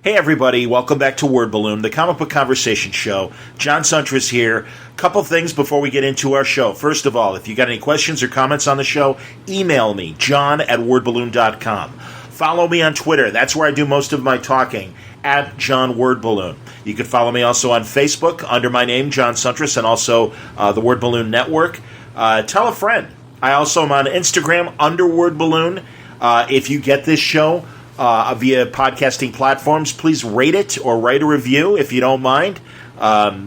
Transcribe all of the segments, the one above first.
Hey everybody, welcome back to Word Balloon, the comic book conversation show. John Suntress here. Couple things before we get into our show. First of all, if you got any questions or comments on the show, email me, john@wordballoon.com. Follow me on Twitter. That's where I do most of my talking, at John Wordballoon. You can follow me also on Facebook under my name, John Suntress, and also the Word Balloon Network. Tell a friend. I also am on Instagram under Word Balloon. If you get this show via podcasting platforms, please rate it or write a review if you don't mind.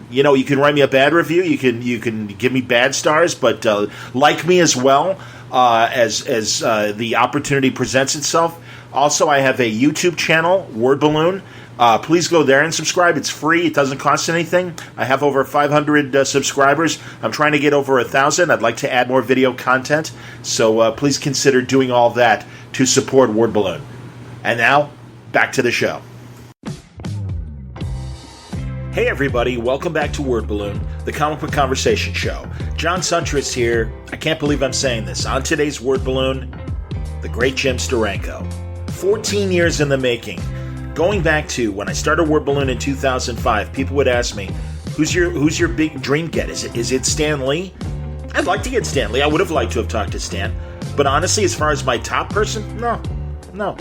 You can write me a bad review. You can give me bad stars, but like me as well as the opportunity presents itself. Also, I have a YouTube channel, Word Balloon. Please go there and subscribe. It's free. It doesn't cost anything. I have over 500 subscribers. I'm trying to get over 1,000. I'd like to add more video content, so please consider doing all that to support Word Balloon. And now, back to the show. Hey everybody, welcome back to Word Balloon, the comic book conversation show. John Suntress here. I can't believe I'm saying this. On today's Word Balloon, the great Jim Steranko. 14 years in the making. Going back to when I started Word Balloon in 2005, people would ask me, who's your big dream get? Is it Stan Lee? I'd like to get Stan Lee. I would have liked to have talked to Stan. But honestly, as far as my top person, no.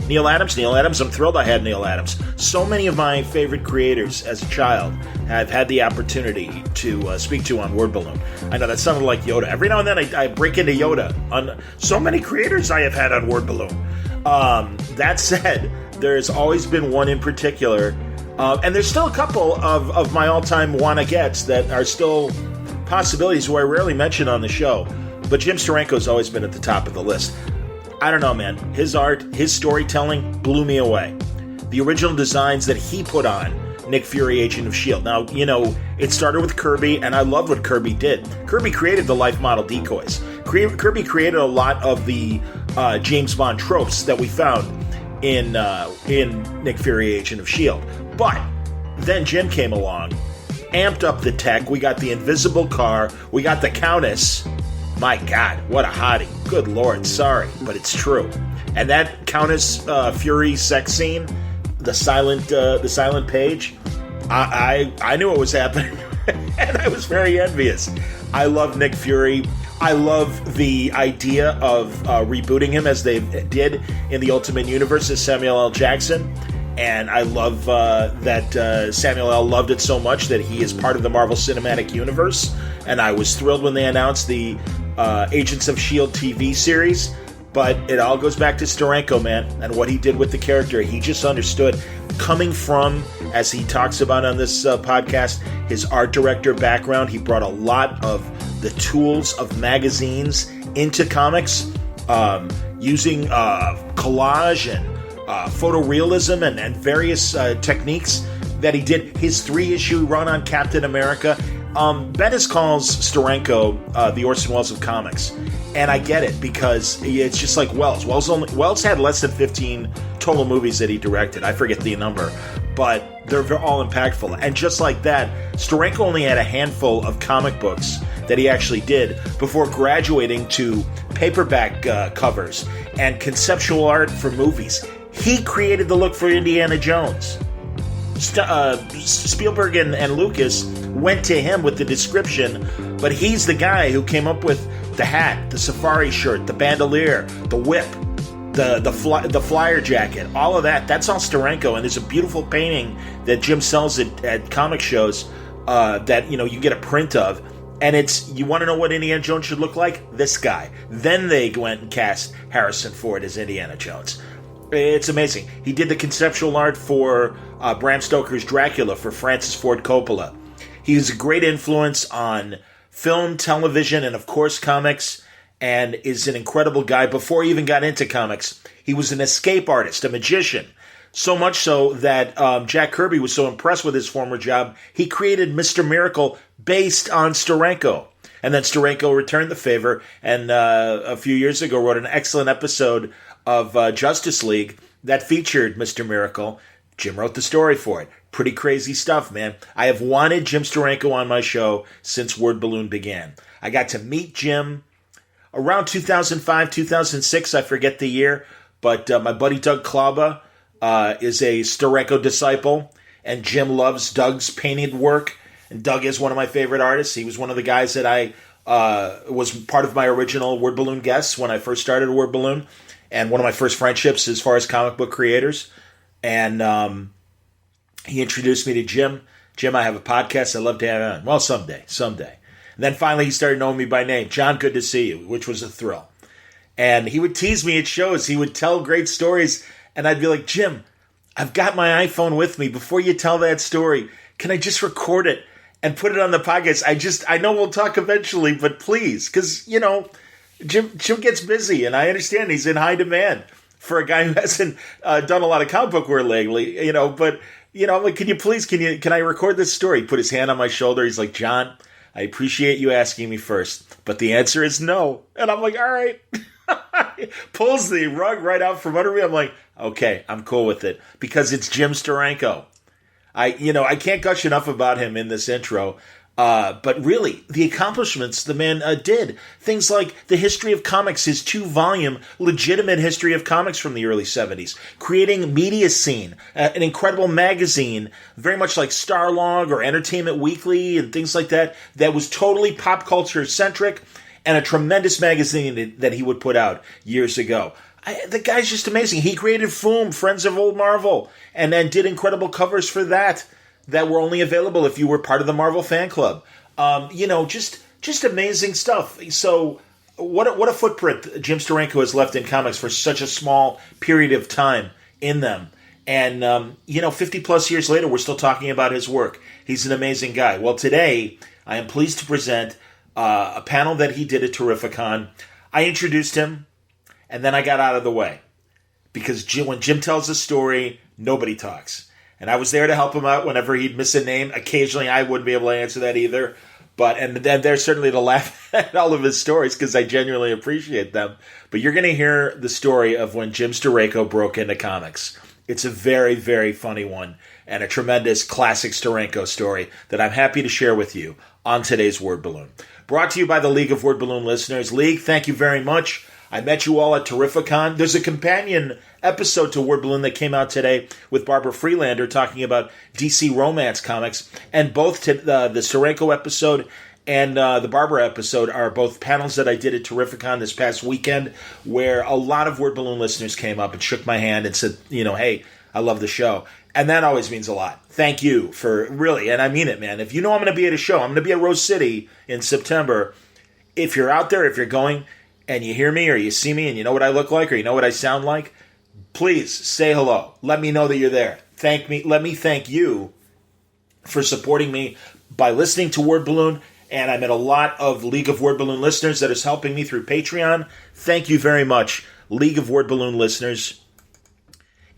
Neil Adams, I'm thrilled I had Neil Adams. So many of my favorite creators as a child have had the opportunity to speak to on Word Balloon. I know that sounded like Yoda. Every now and then I break into Yoda on so many creators I have had on Word Balloon. That said, there's always been one in particular, and there's still a couple of my all-time wanna-gets that are still possibilities who I rarely mention on the show. But Jim Steranko's always been at the top of the list. I don't know, man. His art, his storytelling blew me away. The original designs that he put on Nick Fury, Agent of S.H.I.E.L.D. Now, it started with Kirby, and I love what Kirby did. Kirby created the life model decoys. Kirby created a lot of the James Bond tropes that we found in Nick Fury, Agent of S.H.I.E.L.D. But then Jim came along, amped up the tech. We got the invisible car. We got the Countess. My God, what a hottie. Good Lord, sorry, but it's true. And that Countess Fury sex scene, the silent page, I knew what was happening, and I was very envious. I love Nick Fury. I love the idea of rebooting him as they did in the Ultimate Universe as Samuel L. Jackson. And I love that Samuel L. loved it so much that he is part of the Marvel Cinematic Universe. And I was thrilled when they announced the Agents of S.H.I.E.L.D. TV series. But it all goes back to Steranko, man, and what he did with the character. He just understood. Coming from, as he talks about on this podcast, his art director background, he brought a lot of the tools of magazines into comics, using collage and photorealism and various techniques that he did. His 3-issue run on Captain America. Bendis calls Steranko the Orson Welles of comics, and I get it because it's just like Wells. Wells had less than 15 total movies that he directed. I forget the number, but they're all impactful. And just like that, Steranko only had a handful of comic books that he actually did before graduating to paperback covers and conceptual art for movies. He created the look for Indiana Jones. Spielberg and Lucas went to him with the description, but he's the guy who came up with the hat, the safari shirt, the bandolier, the whip, the flyer jacket, all of that. That's all Steranko, and there's a beautiful painting that Jim sells at comic shows that you can get a print of, and it's, you want to know what Indiana Jones should look like? This guy. Then they went and cast Harrison Ford as Indiana Jones. It's amazing. He did the conceptual art for Bram Stoker's Dracula for Francis Ford Coppola. He's a great influence on film, television, and of course comics, and is an incredible guy. Before he even got into comics, he was an escape artist, a magician. So much so that Jack Kirby was so impressed with his former job, he created Mr. Miracle based on Steranko. And then Steranko returned the favor, and a few years ago wrote an excellent episode of Justice League that featured Mr. Miracle. Jim wrote the story for it. Pretty crazy stuff, man. I have wanted Jim Steranko on my show since Word Balloon began. I got to meet Jim around 2005, 2006, I forget the year, but my buddy Doug Klaba is a Steranko disciple, and Jim loves Doug's painted work. And Doug is one of my favorite artists. He was one of the guys that I was part of my original Word Balloon guests when I first started Word Balloon, and one of my first friendships as far as comic book creators. And he introduced me to Jim. Jim, I have a podcast. I'd love to have you on. Well, someday. And then finally he started knowing me by name. John, good to see you, which was a thrill. And he would tease me at shows. He would tell great stories, and I'd be like, Jim, I've got my iPhone with me. Before you tell that story, can I just record it and put it on the podcast? I know we'll talk eventually, but please, because, Jim gets busy, and I understand he's in high demand for a guy who hasn't done a lot of comic book work lately, but, I'm like, can I record this story? He put his hand on my shoulder. He's like, John, I appreciate you asking me first, but the answer is no. And I'm like, all right. Pulls the rug right out from under me. I'm like, okay, I'm cool with it, because it's Jim Steranko. I can't gush enough about him in this intro, but really, the accomplishments the man did. Things like the history of comics, his 2-volume legitimate history of comics from the early 70s, creating Media Scene, an incredible magazine, very much like Starlog or Entertainment Weekly and things like that was totally pop culture centric, and a tremendous magazine that he would put out years ago. The guy's just amazing. He created Foom, Friends of Old Marvel, and then did incredible covers for that were only available if you were part of the Marvel fan club. Just amazing stuff. So what a footprint Jim Steranko has left in comics for such a small period of time in them. And, 50 plus years later, we're still talking about his work. He's an amazing guy. Well, today, I am pleased to present a panel that he did at Terrificon. I introduced him, and then I got out of the way. Because when Jim tells a story, nobody talks. And I was there to help him out whenever he'd miss a name. Occasionally, I wouldn't be able to answer that either. And then there's certainly to laugh at all of his stories, because I genuinely appreciate them. But you're going to hear the story of when Jim Steranko broke into comics. It's a very, very funny one, and a tremendous classic Steranko story that I'm happy to share with you on today's Word Balloon. Brought to you by the League of Word Balloon listeners. League, thank you very much. I met you all at Terrificon. There's a companion episode to Word Balloon that came out today with Barbara Freelander talking about DC romance comics. And both the Steranko episode and the Barbara episode are both panels that I did at Terrificon this past weekend, where a lot of Word Balloon listeners came up and shook my hand and said, hey, I love the show. And that always means a lot. Thank you for really, and I mean it, man. If you know I'm going to be at a show, I'm going to be at Rose City in September. If you're out there, if you're going, and you hear me or you see me and you know what I look like or you know what I sound like, please say hello. Let me know that you're there. Thank me. Let me thank you for supporting me by listening to Word Balloon. And I met a lot of League of Word Balloon listeners that is helping me through Patreon. Thank you very much, League of Word Balloon listeners.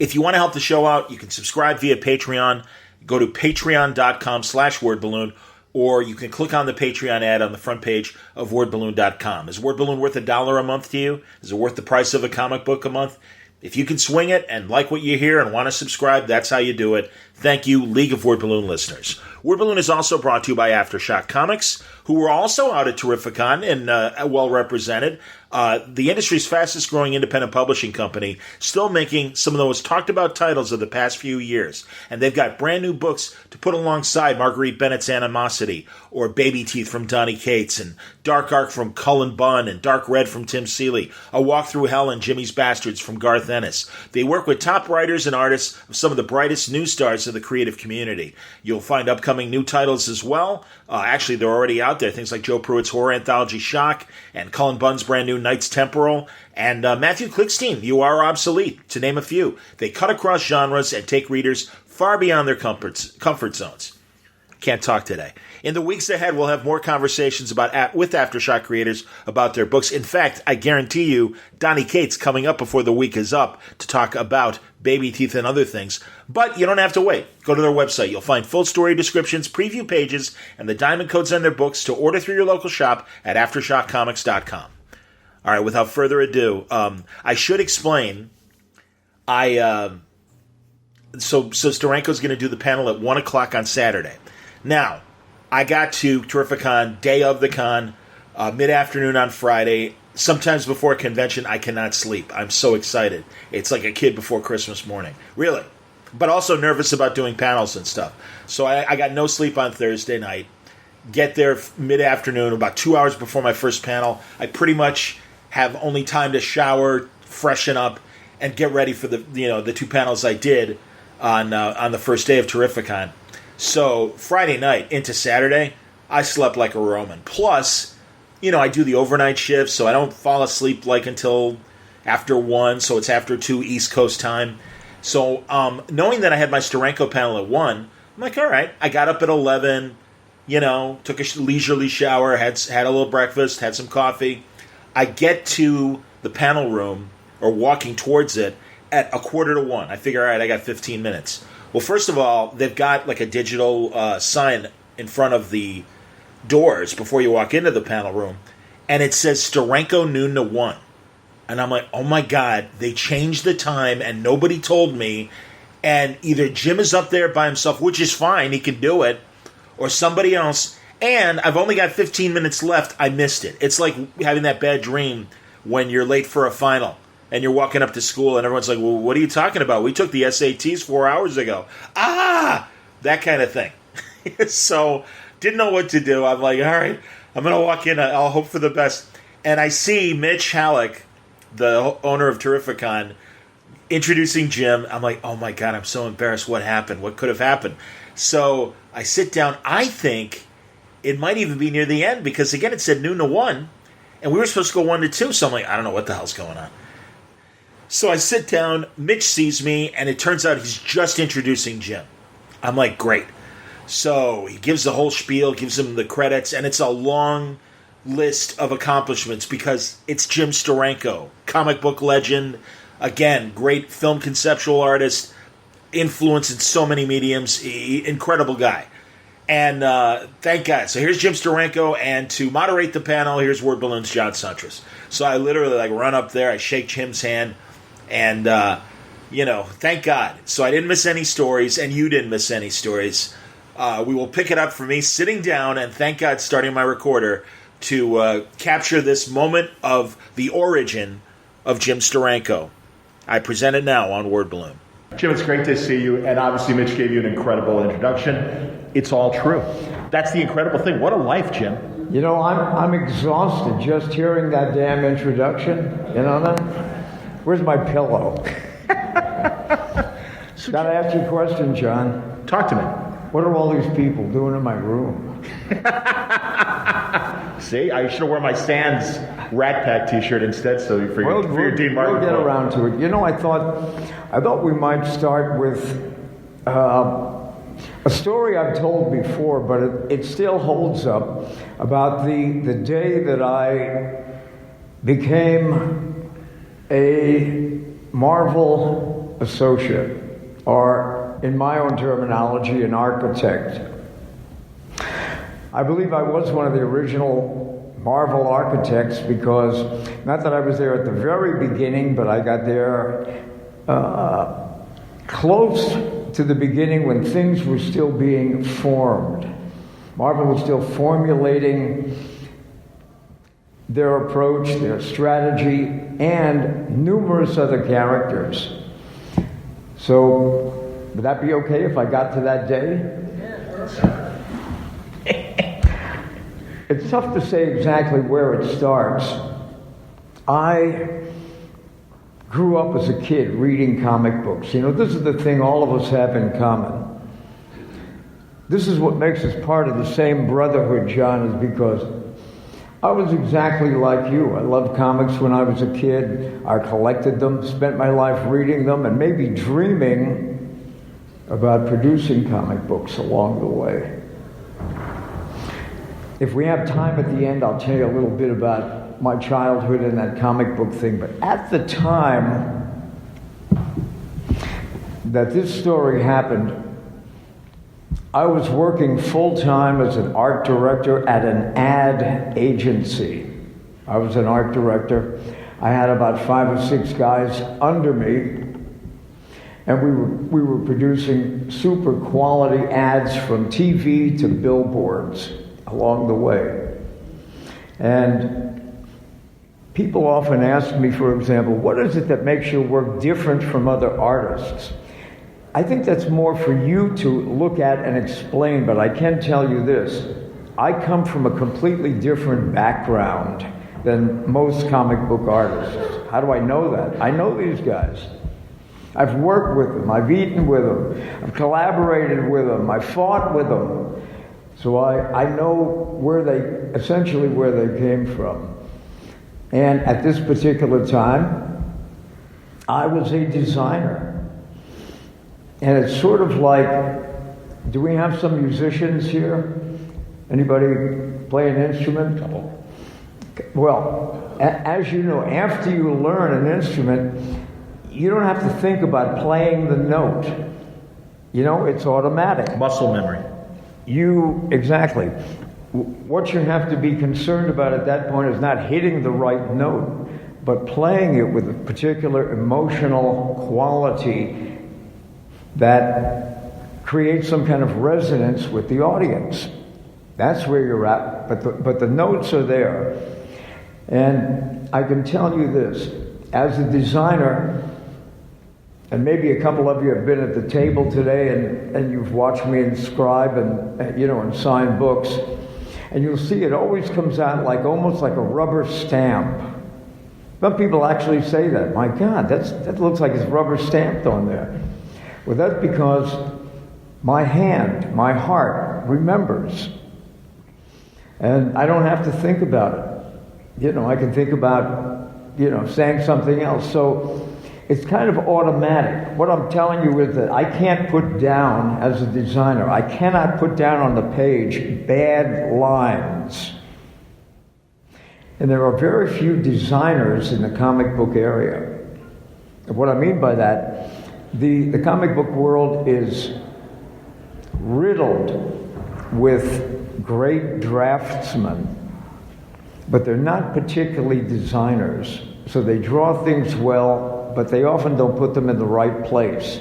If you want to help the show out, you can subscribe via Patreon. Go to patreon.com/wordballoon, or you can click on the Patreon ad on the front page of wordballoon.com. Is Word Balloon worth $1 a month to you? Is it worth the price of a comic book a month? If you can swing it and like what you hear and want to subscribe, that's how you do it. Thank you, League of Word Balloon listeners. Word Balloon is also brought to you by Aftershock Comics, who were also out at Terrificon and well represented. The industry's fastest growing independent publishing company, still making some of the most talked about titles of the past few years. And they've got brand new books to put alongside Marguerite Bennett's Animosity, or Baby Teeth from Donny Cates, and Dark Arc from Cullen Bunn, and Dark Red from Tim Seeley, A Walk Through Hell and Jimmy's Bastards from Garth Ennis. They work with top writers and artists of some of the brightest new stars of the creative community. You'll find upcoming new titles as well. Actually, they're already out there. Things like Joe Pruitt's horror anthology Shock, and Cullen Bunn's brand new Knights Temporal, and Matthew Klickstein, You Are Obsolete, to name a few. They cut across genres and take readers far beyond their comfort zones. Can't talk today. In the weeks ahead, we'll have more conversations with Aftershock creators about their books. In fact, I guarantee you, Donny Cates coming up before the week is up to talk about Baby Teeth and other things. But you don't have to wait. Go to their website. You'll find full story descriptions, preview pages, and the diamond codes on their books to order through your local shop at AftershockComics.com. All right, without further ado, I should explain. So Steranko's going to do the panel at 1 o'clock on Saturday. Now, I got to Terrificon, day of the con, mid-afternoon on Friday. sometimes before a convention, I cannot sleep. I'm so excited. It's like a kid before Christmas morning. Really. But also nervous about doing panels and stuff. So I got no sleep on Thursday night. Get there mid-afternoon, about 2 hours before my first panel. I pretty much have only time to shower, freshen up, and get ready for the two panels I did on the first day of Terrificon. So Friday night into Saturday, I slept like a Roman. Plus, I do the overnight shift, so I don't fall asleep until after 1, so it's after 2 East Coast time. So knowing that I had my Steranko panel at 1, I'm like, all right. I got up at 11, took a leisurely shower, had a little breakfast, had some coffee. I get to the panel room, or walking towards it, at 1:45. I figure, all right, I got 15 minutes. Well, first of all, they've got a digital sign in front of the doors before you walk into the panel room, and it says Steranko noon to 1. And I'm like, oh my God, they changed the time and nobody told me. And either Jim is up there by himself, which is fine, he can do it, or somebody else. And I've only got 15 minutes left. I missed it. It's like having that bad dream when you're late for a final and you're walking up to school and everyone's like, well, what are you talking about? We took the SATs 4 hours ago. That kind of thing. So didn't know what to do. I'm like, all right, I'm going to walk in. I'll hope for the best. And I see Mitch Halleck, the owner of Terrificon, introducing Jim. I'm like, oh my God, I'm so embarrassed. What happened? What could have happened? So I sit down. I think it might even be near the end because, again, it said noon to 1, and we were supposed to go 1 to 2. So I'm like, I don't know what the hell's going on. So I sit down. Mitch sees me, and it turns out he's just introducing Jim. I'm like, great. So he gives the whole spiel, gives him the credits, and it's a long list of accomplishments because it's Jim Steranko, comic book legend, again, great film conceptual artist, influence in so many mediums, incredible guy. And thank God. So here's Jim Steranko, and to moderate the panel, here's Word Balloon's John Suntress. So I literally run up there, I shake Jim's hand, and thank God. So I didn't miss any stories, and you didn't miss any stories. We will pick it up for me sitting down, and thank God starting my recorder to capture this moment of the origin of Jim Steranko. I present it now on Word Balloon. Jim, it's great to see you, and obviously Mitch gave you an incredible introduction. It's all true. That's the incredible thing. What a life, Jim. I'm exhausted just hearing that damn introduction. You know that? Where's my pillow? Gotta ask you a question, John. Talk to me. What are all these people doing in my room? See, I should have worn my Sands Rat Pack T-shirt instead, so for your Dean Martin. We'll get around to it. I thought we might start with a story I've told before, but it still holds up, about the day that I became a Marvel associate, or in my own terminology, an architect. I believe I was one of the original Marvel architects because, not that I was there at the very beginning, but I got there close to the beginning when things were still being formed. Marvel was still formulating their approach, their strategy, and numerous other characters. So, would that be okay if I got to that day? It's tough to say exactly where it starts. I grew up as a kid reading comic books. This is the thing all of us have in common. This is what makes us part of the same brotherhood, John, is because I was exactly like you. I loved comics when I was a kid. I collected them, spent my life reading them, and maybe dreaming about producing comic books along the way. If we have time at the end, I'll tell you a little bit about my childhood and that comic book thing. But at the time that this story happened, I was working full-time as an art director at an ad agency. I was an art director. I had about 5 or 6 guys under me, and we were producing super quality ads from TV to billboards along the way. And people often ask me, for example, what is it that makes your work different from other artists? I think that's more for you to look at and explain, but I can tell you this. I come from a completely different background than most comic book artists. How do I know that? I know these guys. I've worked with them, I've eaten with them, I've collaborated with them, I've fought with them. So I know essentially where they came from. And at this particular time, I was a designer. And it's sort of like, do we have some musicians here? Anybody play an instrument? Couple. Well, as you know, after you learn an instrument, you don't have to think about playing the note. You know, it's automatic. Muscle memory. Exactly. What you have to be concerned about at that point is not hitting the right note, but playing it with a particular emotional quality that creates some kind of resonance with the audience. That's where you're at, but the notes are there. And I can tell you this, as a designer, and maybe a couple of you have been at the table today and you've watched me inscribe and sign books, and you'll see it always comes out almost like a rubber stamp. Some people actually say that. My God, that looks like it's rubber stamped on there. Well, that's because my hand, my heart remembers. And I don't have to think about it. I can think about, saying something else. So it's kind of automatic. What I'm telling you is that I can't put down, as a designer, I cannot put down on the page bad lines. And there are very few designers in the comic book area. And what I mean by that, the comic book world is riddled with great draftsmen, but they're not particularly designers. So they draw things well, but they often don't put them in the right place.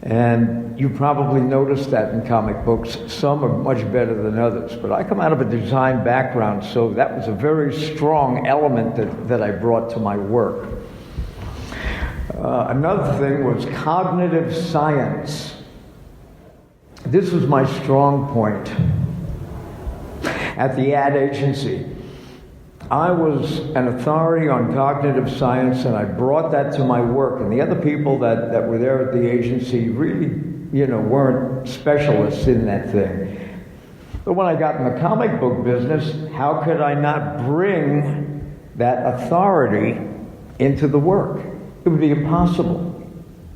And you probably noticed that in comic books. Some are much better than others. But I come out of a design background, so that was a very strong element that I brought to my work. Another thing was cognitive science. This was my strong point. At the ad agency, I was an authority on cognitive science, and I brought that to my work. And the other people that were there at the agency really, weren't specialists in that thing. But when I got in the comic book business, how could I not bring that authority into the work? It would be impossible.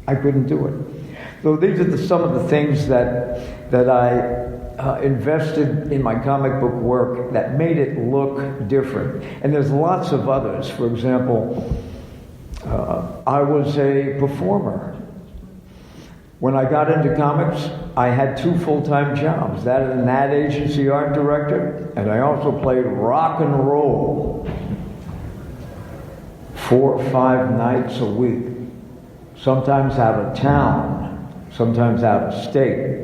I couldn't do it. So these are some of the things that I invested in my comic book work that made it look different. And there's lots of others. For example, I was a performer. When I got into comics, I had 2 full-time jobs. That as an ad agency art director, and I also played rock and roll 4 or 5 nights a week. Sometimes out of town, sometimes out of state.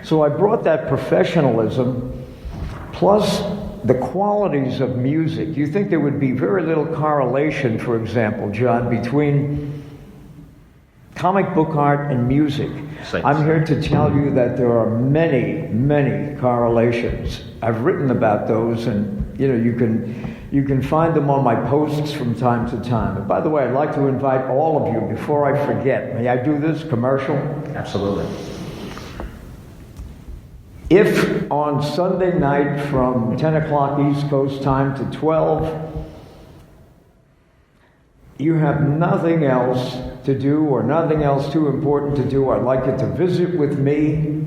So I brought that professionalism plus the qualities of music. You think there would be very little correlation, for example, John, between comic book art and music. I'm here to tell you that there are many, many correlations. I've written about those, and you can find them on my posts from time to time. And by the way, I'd like to invite all of you, before I forget, may I do this commercial? Absolutely. If on Sunday night from 10 o'clock East Coast time to 12, you have nothing else to do or nothing else too important to do, I'd like you to visit with me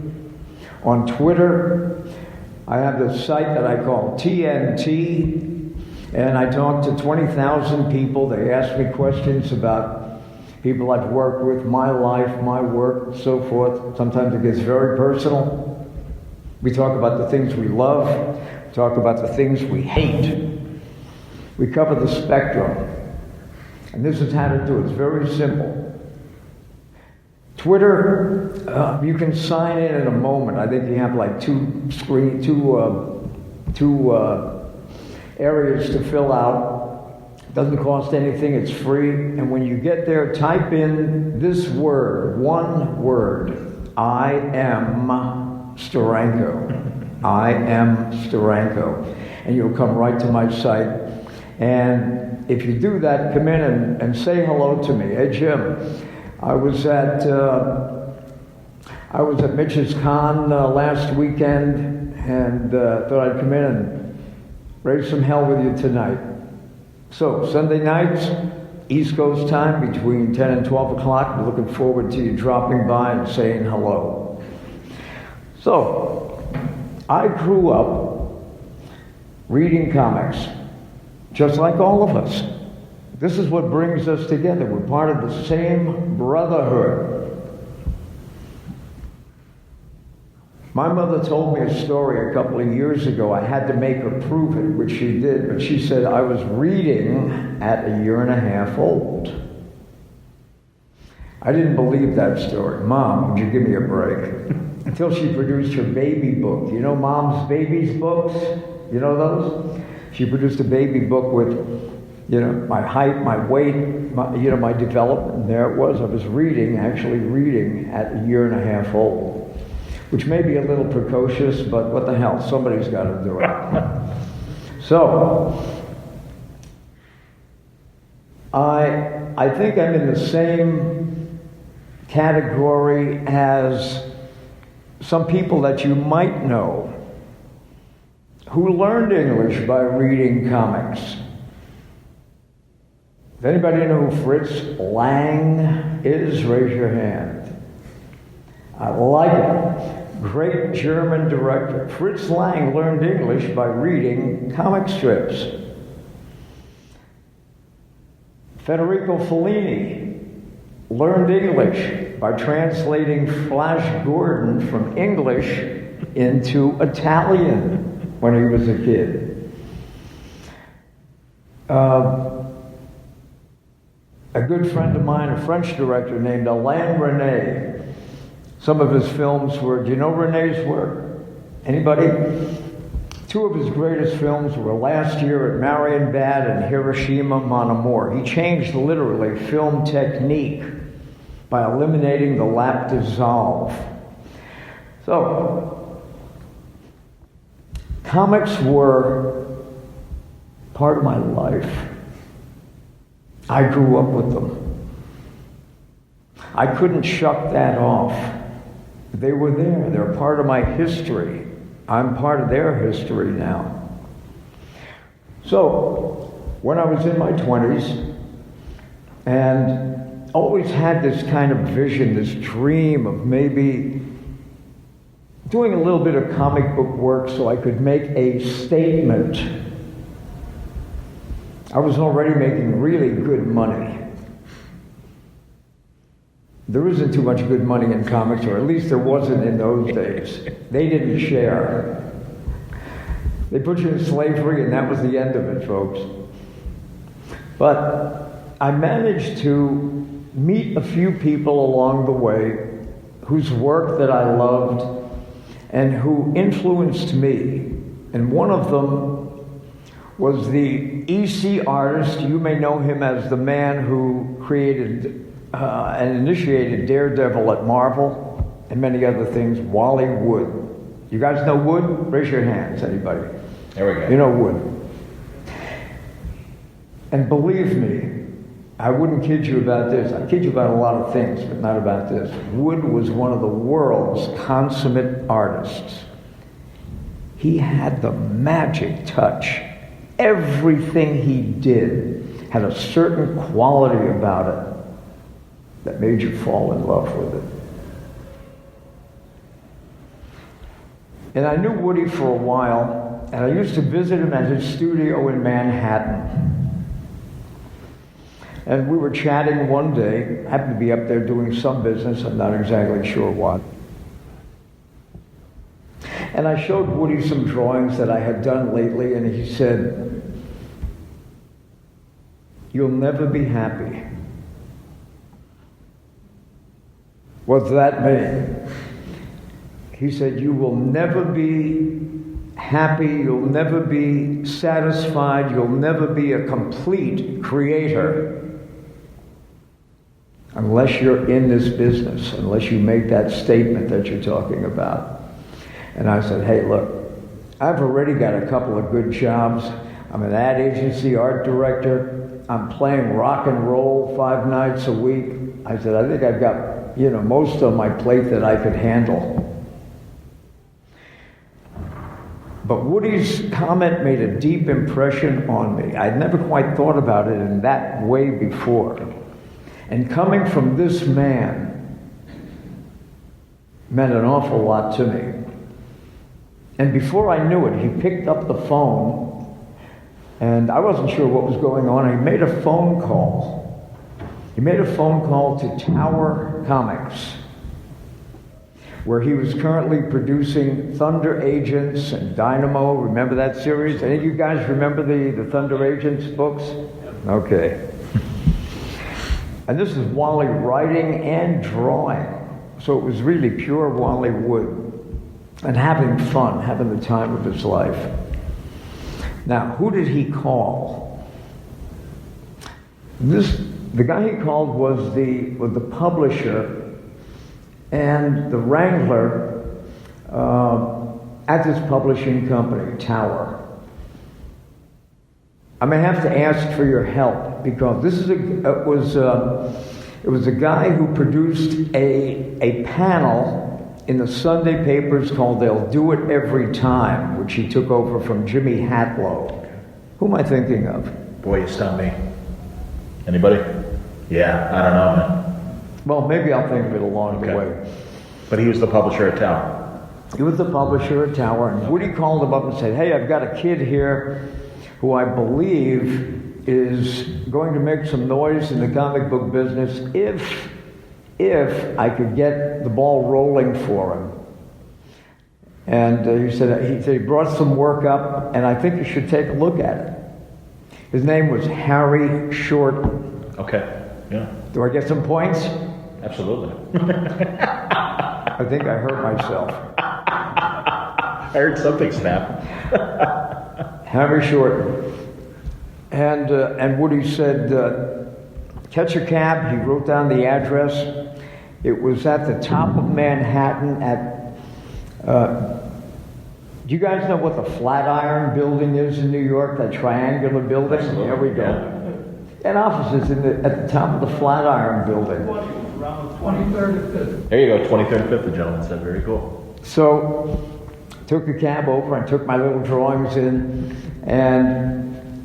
on Twitter. I have this site that I call TNT, and I talk to 20,000 people. They ask me questions about people I've worked with, my life, my work, and so forth. Sometimes it gets very personal. We talk about the things we love, we talk about the things we hate. We cover the spectrum. And this is how to do it. It's very simple. Twitter, you can sign in a moment. I think you have like two areas to fill out. Doesn't cost anything, it's free. And when you get there, type in this word, one word, I am Steranko. I am Steranko. And you'll come right to my site. And if you do that, come in and say hello to me. Hey, Jim, I was at Mitch's Con last weekend and thought I'd come in and raise some hell with you tonight. So, Sunday nights, East Coast time, between 10 and 12 o'clock. We're looking forward to you dropping by and saying hello. So, I grew up reading comics, just like all of us. This is what brings us together. We're part of the same brotherhood. My mother told me a story a couple of years ago. I had to make her prove it, which she did, but she said I was reading at 1.5 years old. I didn't believe that story. Mom, would you give me a break? Until she produced her baby book. You know Mom's babies books? You know those? She produced a baby book with, my height, my weight, my development. And there it was. I was actually reading at 1.5 years old. Which may be a little precocious, but what the hell, somebody's got to do it. So, I think I'm in the same category as some people that you might know who learned English by reading comics. Does anybody know who Fritz Lang is? Raise your hand. I like it. Great German director. Fritz Lang learned English by reading comic strips. Federico Fellini learned English by translating Flash Gordon from English into Italian when he was a kid. A good friend of mine, a French director named Alain Resnais. Some of his films were, do you know René's work? Anybody? Two of his greatest films were Last Year at Marienbad and Hiroshima Mon Amour. He changed literally film technique by eliminating the lap dissolve. So, comics were part of my life. I grew up with them. I couldn't shuck that off. They were there. They're part of my history. I'm part of their history now. So, when I was in my 20s, and always had this kind of vision, this dream of maybe doing a little bit of comic book work so I could make a statement. I was already making really good money. There isn't too much good money in comics, or at least there wasn't in those days. They didn't share. They put you in slavery, and that was the end of it, folks. But I managed to meet a few people along the way whose work that I loved and who influenced me. And one of them was the EC artist. You may know him as the man who created and initiated Daredevil at Marvel and many other things, Wally Wood. You guys know Wood? Raise your hands, anybody. There we go. You know Wood. And believe me, I wouldn't kid you about this. I kid you about a lot of things, but not about this. Wood was one of the world's consummate artists. He had the magic touch. Everything he did had a certain quality about it that made you fall in love with it. And I knew Woody for a while, and I used to visit him at his studio in Manhattan. And we were chatting one day, happened to be up there doing some business, I'm not exactly sure what. And I showed Woody some drawings that I had done lately, and he said, "You'll never be happy." What does that mean? He said, "You will never be happy, you'll never be satisfied, you'll never be a complete creator unless you're in this business, unless you make that statement that you're talking about. And I said, hey, look, I've already got a couple of good jobs. I'm an ad agency art director. I'm playing rock and roll 5 nights a week. I said, I think I've got, most on my plate that I could handle. But Woody's comment made a deep impression on me. I'd never quite thought about it in that way before. And coming from this man meant an awful lot to me. And before I knew it, he picked up the phone, and I wasn't sure what was going on. He made a phone call. He made a phone call to Tower Comics, where he was currently producing Thunder Agents and Dynamo. Remember that series? Any of you guys remember the Thunder Agents books? Okay. And this is Wally writing and drawing. So it was really pure Wally Wood. And having fun, having the time of his life. Now, who did he call? The guy he called was the publisher and the wrangler at this publishing company, Tower. I may have to ask for your help because it was a guy who produced a panel in the Sunday papers called They'll Do It Every Time, which he took over from Jimmy Hatlow. Who am I thinking of? Boy, you stumped me. Anybody? Yeah, I don't know, man. Well, maybe I'll think of it along the way. But he was the publisher at Tower. He was the publisher at Tower, and Woody called him up and said, hey, I've got a kid here who I believe is going to make some noise in the comic book business if I could get the ball rolling for him. And he said he brought some work up, and I think you should take a look at it. His name was Harry Shorten. Okay, yeah. Do I get some points? Absolutely. I think I hurt myself. I heard something snap. Harry Shorten. And Woody said, catch a cab. He wrote down the address. It was at the top of Manhattan do you guys know what the Flatiron building is in New York, that triangular building? Absolutely. There we go. Yeah. And offices at the top of the Flatiron building. Around 23rd and 5th. There you go, 23rd and 5th, the gentleman said. Very cool. So, took a cab over and took my little drawings in, and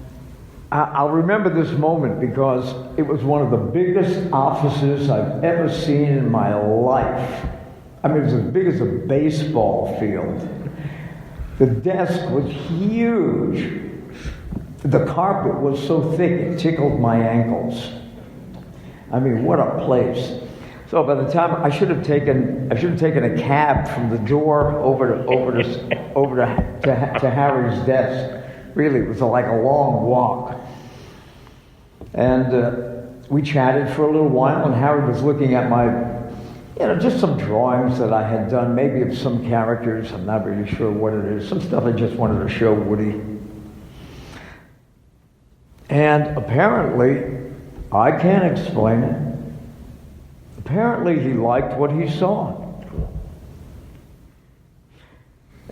I'll remember this moment because it was one of the biggest offices I've ever seen in my life. I mean, it was as big as a baseball field. The desk was huge. The carpet was so thick it tickled my ankles. I mean, what a place. So by the time I should have taken a cab from the door over to Harry's desk. Really, it was like a long walk. And we chatted for a little while, and Harry was looking at my, just some drawings that I had done, maybe of some characters. I'm not really sure what it is. Some stuff I just wanted to show Woody. And apparently, I can't explain it. Apparently, he liked what he saw.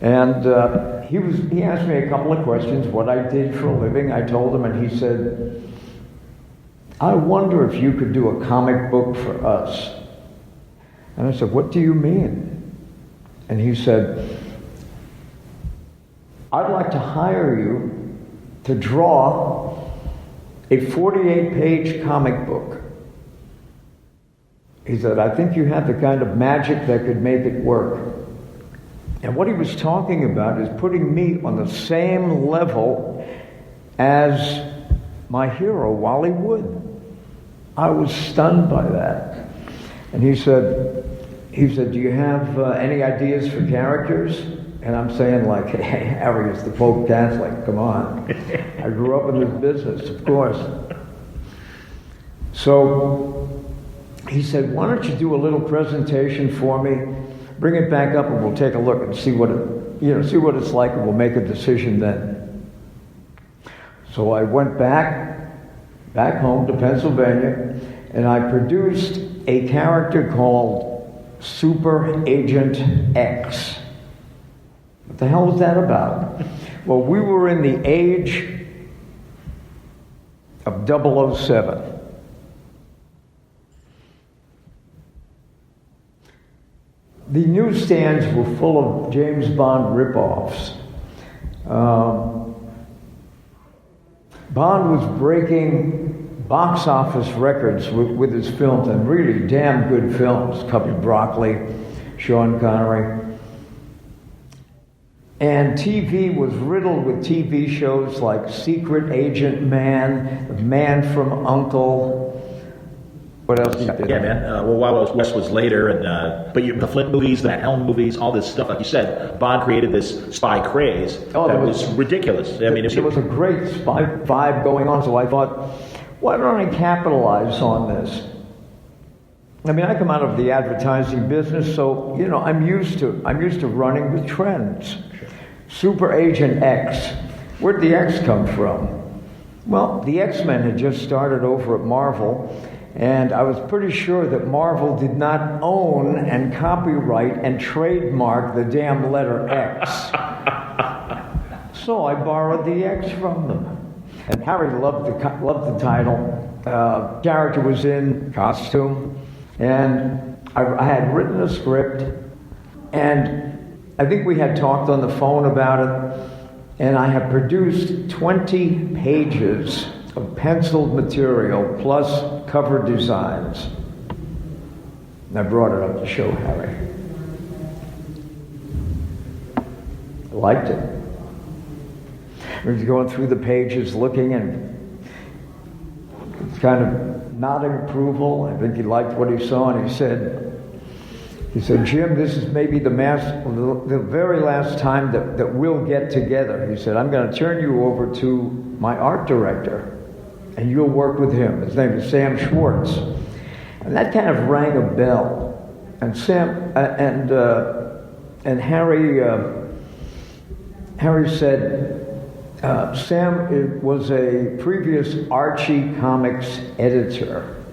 And he asked me a couple of questions, what I did for a living. I told him, and he said, I wonder if you could do a comic book for us. And I said, what do you mean? And he said, I'd like to hire you to draw a 48-page comic book. He said, I think you have the kind of magic that could make it work. And what he was talking about is putting me on the same level as my hero, Wally Wood. I was stunned by that. And he said, do you have any ideas for characters? And I'm saying like, hey, Harry, it's the Pope Catholic, come on. I grew up in this business, of course. So he said, why don't you do a little presentation for me? Bring it back up and we'll take a look and see what see what it's like, and we'll make a decision then. So I went back home to Pennsylvania, and I produced a character called Super Agent X. What the hell was that about? Well, we were in the age of 007. The newsstands were full of James Bond ripoffs. Bond was breaking box office records with his films, and really damn good films. Cubby Broccoli, Sean Connery. And TV was riddled with TV shows like Secret Agent Man, The Man from U.N.C.L.E. What else? Yeah, man. Well, Wild West was later, and the Flint movies, the Van Helm movies, all this stuff. Like you said, Bond created this spy craze that was ridiculous. I mean, there was a great spy vibe going on. So I thought, why don't I capitalize on this? I mean, I come out of the advertising business, so I'm used to running with trends. Super Agent X. Where'd the X come from? Well, the X-Men had just started over at Marvel. And I was pretty sure that Marvel did not own and copyright and trademark the damn letter X. So I borrowed the X from them. And Harry loved the title. Character was in costume. And I had written a script. And I think we had talked on the phone about it. And I have produced 20 pages of penciled material plus cover designs. And I brought it up to show Harry. I liked it. He was going through the pages looking, and kind of nodding approval. I think he liked what he saw, and he said, Jim, this is maybe the very last time that we'll get together. He said, I'm going to turn you over to my art director, and you'll work with him. His name is Sam Schwartz. And that kind of rang a bell. And Sam and Harry said, Sam was a previous Archie Comics editor.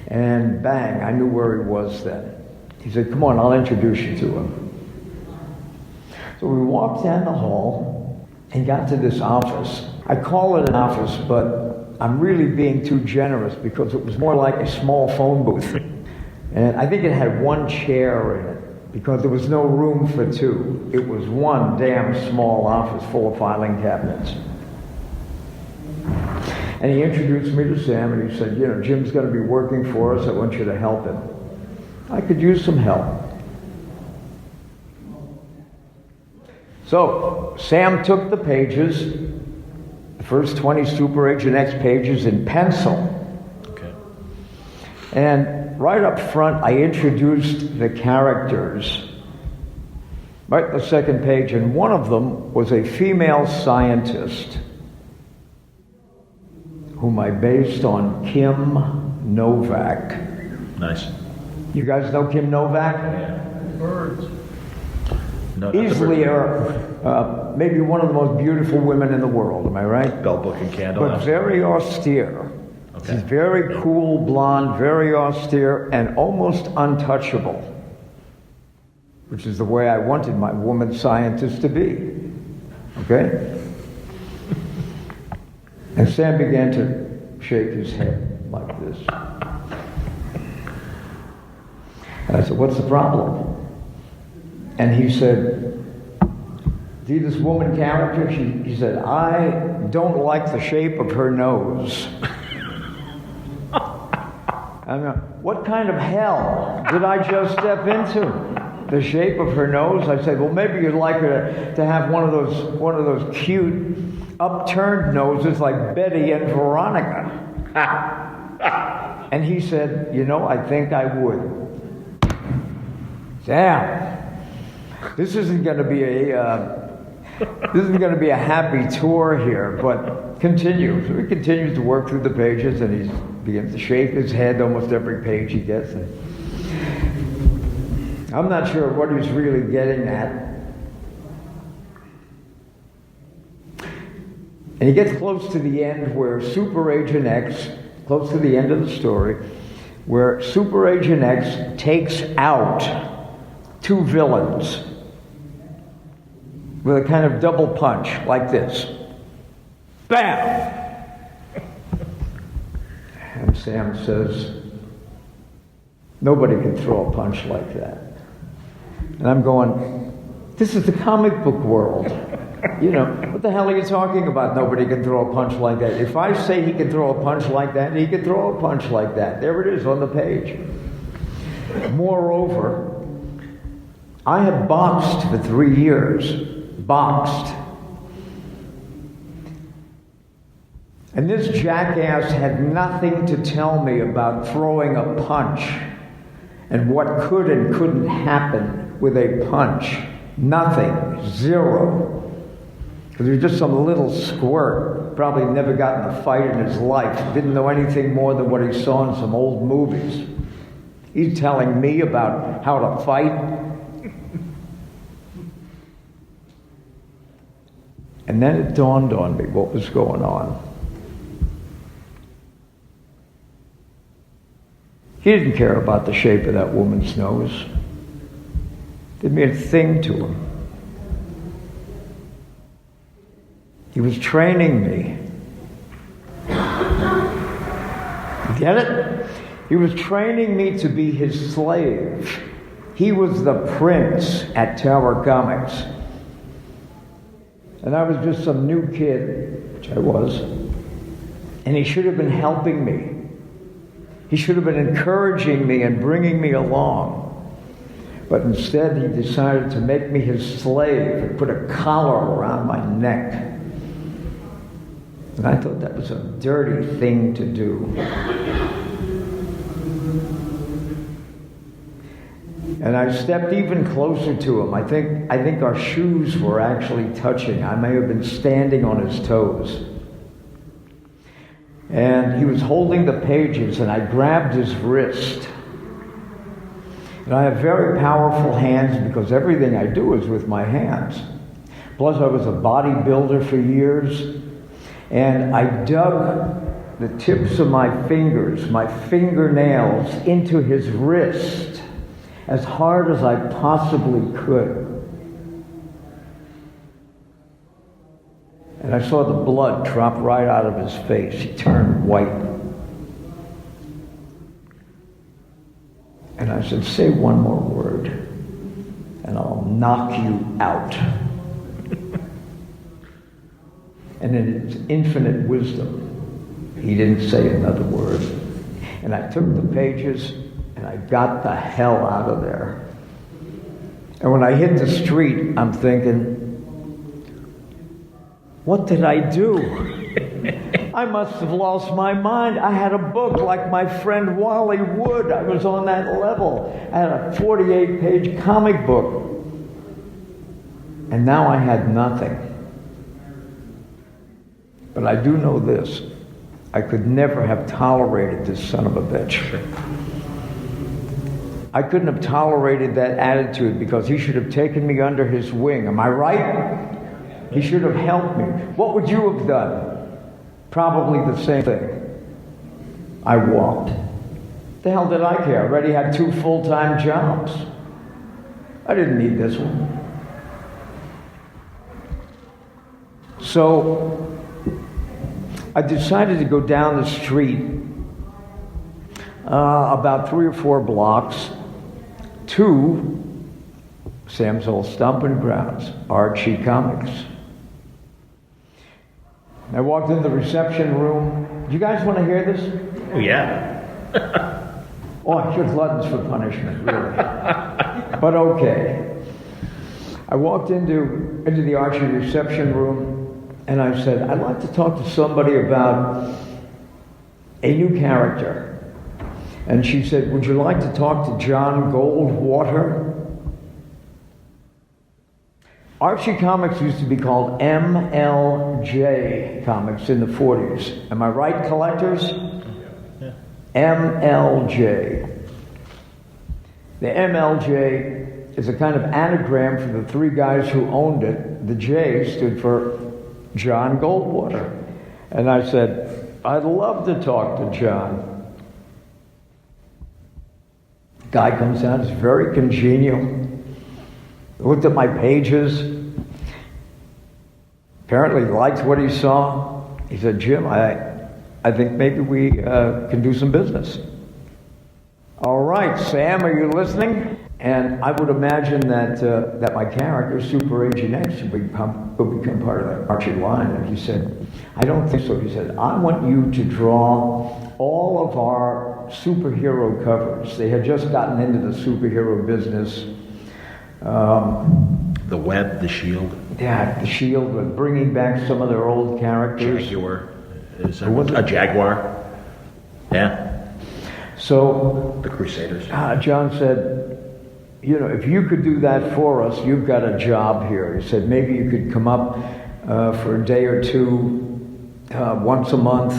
And bang, I knew where he was then. He said, come on, I'll introduce you to him. So we walked down the hall and got to this office. I call it an office, but I'm really being too generous because it was more like a small phone booth. And I think it had one chair in it because there was no room for two. It was one damn small office full of filing cabinets. And he introduced me to Sam, and he said, Jim's going to be working for us. I want you to help him. I could use some help. So Sam took the pages, the first 20 Super Agent X pages in pencil. Okay. And right up front, I introduced the characters. Right, the second page, and one of them was a female scientist whom I based on Kim Novak. Nice. You guys know Kim Novak? Yeah. Birds. No, Easily, maybe one of the most beautiful women in the world. Am I right? Bell Book and Candle. But very austere. Okay. She's very cool, blonde, very austere, and almost untouchable. Which is the way I wanted my woman scientist to be. Okay? And Sam began to shake his head like this. And I said, what's the problem? And he said, see this woman character? He said, I don't like the shape of her nose. I mean, what kind of hell did I just step into? The shape of her nose? I said, well, maybe you'd like her to have one of those cute upturned noses like Betty and Veronica. And he said, I think I would. Sam, this isn't going to be a happy tour here, but continue. So he continues to work through the pages, and he begins to shake his head almost every page he gets. And I'm not sure what he's really getting at, And he gets close to the end where Super Agent X, close to the end of the story, where Super Agent X takes out two villains with a kind of double punch, like this. Bam! And Sam says, nobody can throw a punch like that. And I'm going, this is the comic book world. You know, what the hell are you talking about? Nobody can throw a punch like that. If I say he can throw a punch like that, he can throw a punch like that. There it is on the page. Moreover, I had boxed for 3 years. Boxed. And this jackass had nothing to tell me about throwing a punch and what could and couldn't happen with a punch. Nothing. Zero. Because he was just some little squirt. Probably never got in a fight in his life. Didn't know anything more than what he saw in some old movies. He's telling me about how to fight. And then it dawned on me what was going on. He didn't care about the shape of that woman's nose. Didn't mean a thing to him. He was training me. Get it? He was training me to be his slave. He was the prince at Tower Comics. And I was just some new kid, which I was. And he should have been helping me. He should have been encouraging me and bringing me along. But instead, he decided to make me his slave and put a collar around my neck. And I thought that was a dirty thing to do. And I stepped even closer to him. I think our shoes were actually touching. I may have been standing on his toes. And he was holding the pages, and I grabbed his wrist. And I have very powerful hands because everything I do is with my hands. Plus, I was a bodybuilder for years. And I dug the tips of my fingers, my fingernails, into his wrist as hard as I possibly could. And I saw the blood drop right out of his face. He turned white. And I said, say one more word, and I'll knock you out. And in his infinite wisdom, he didn't say another word. And I took the pages, and I got the hell out of there. And when I hit the street, I'm thinking, what did I do? I must have lost my mind. I had a book like my friend Wally Wood. I was on that level. I had a 48-page comic book. And now I had nothing. But I do know this. I could never have tolerated this son of a bitch. I couldn't have tolerated that attitude because he should have taken me under his wing. Am I right? He should have helped me. What would you have done? Probably the same thing. I walked. The hell did I care? I already had 2 full-time jobs. I didn't need this one. So I decided to go down the street about 3 or 4 blocks to Sam's old stomping grounds, Archie Comics. I walked in the reception room. Do you guys want to hear this? Oh, yeah. Oh, you're gluttons for punishment, really. But okay. I walked into the Archie reception room, and I said, I'd like to talk to somebody about a new character. And she said, would you like to talk to John Goldwater? Archie Comics used to be called MLJ Comics in the 40s. Am I right, collectors? Yeah. MLJ. The MLJ is a kind of anagram for the 3 guys who owned it. The J stood for John Goldwater. And I said, I'd love to talk to John. Guy comes out, he's very congenial. Looked at my pages. Apparently liked what he saw. He said, Jim, I think maybe we can do some business. All right, Sam, are you listening? And I would imagine that my character, Super Agent X, will become part of that Archie line. And he said, I don't think so. He said, I want you to draw all of our superhero covers. They had just gotten into the superhero business. The Web, the Shield. Yeah, the Shield, but bringing back some of their old characters. Jaguar. A Jaguar. Yeah. So the Crusaders. John said, you know, if you could do that for us, you've got a job here. He said, maybe you could come up for a day or two once a month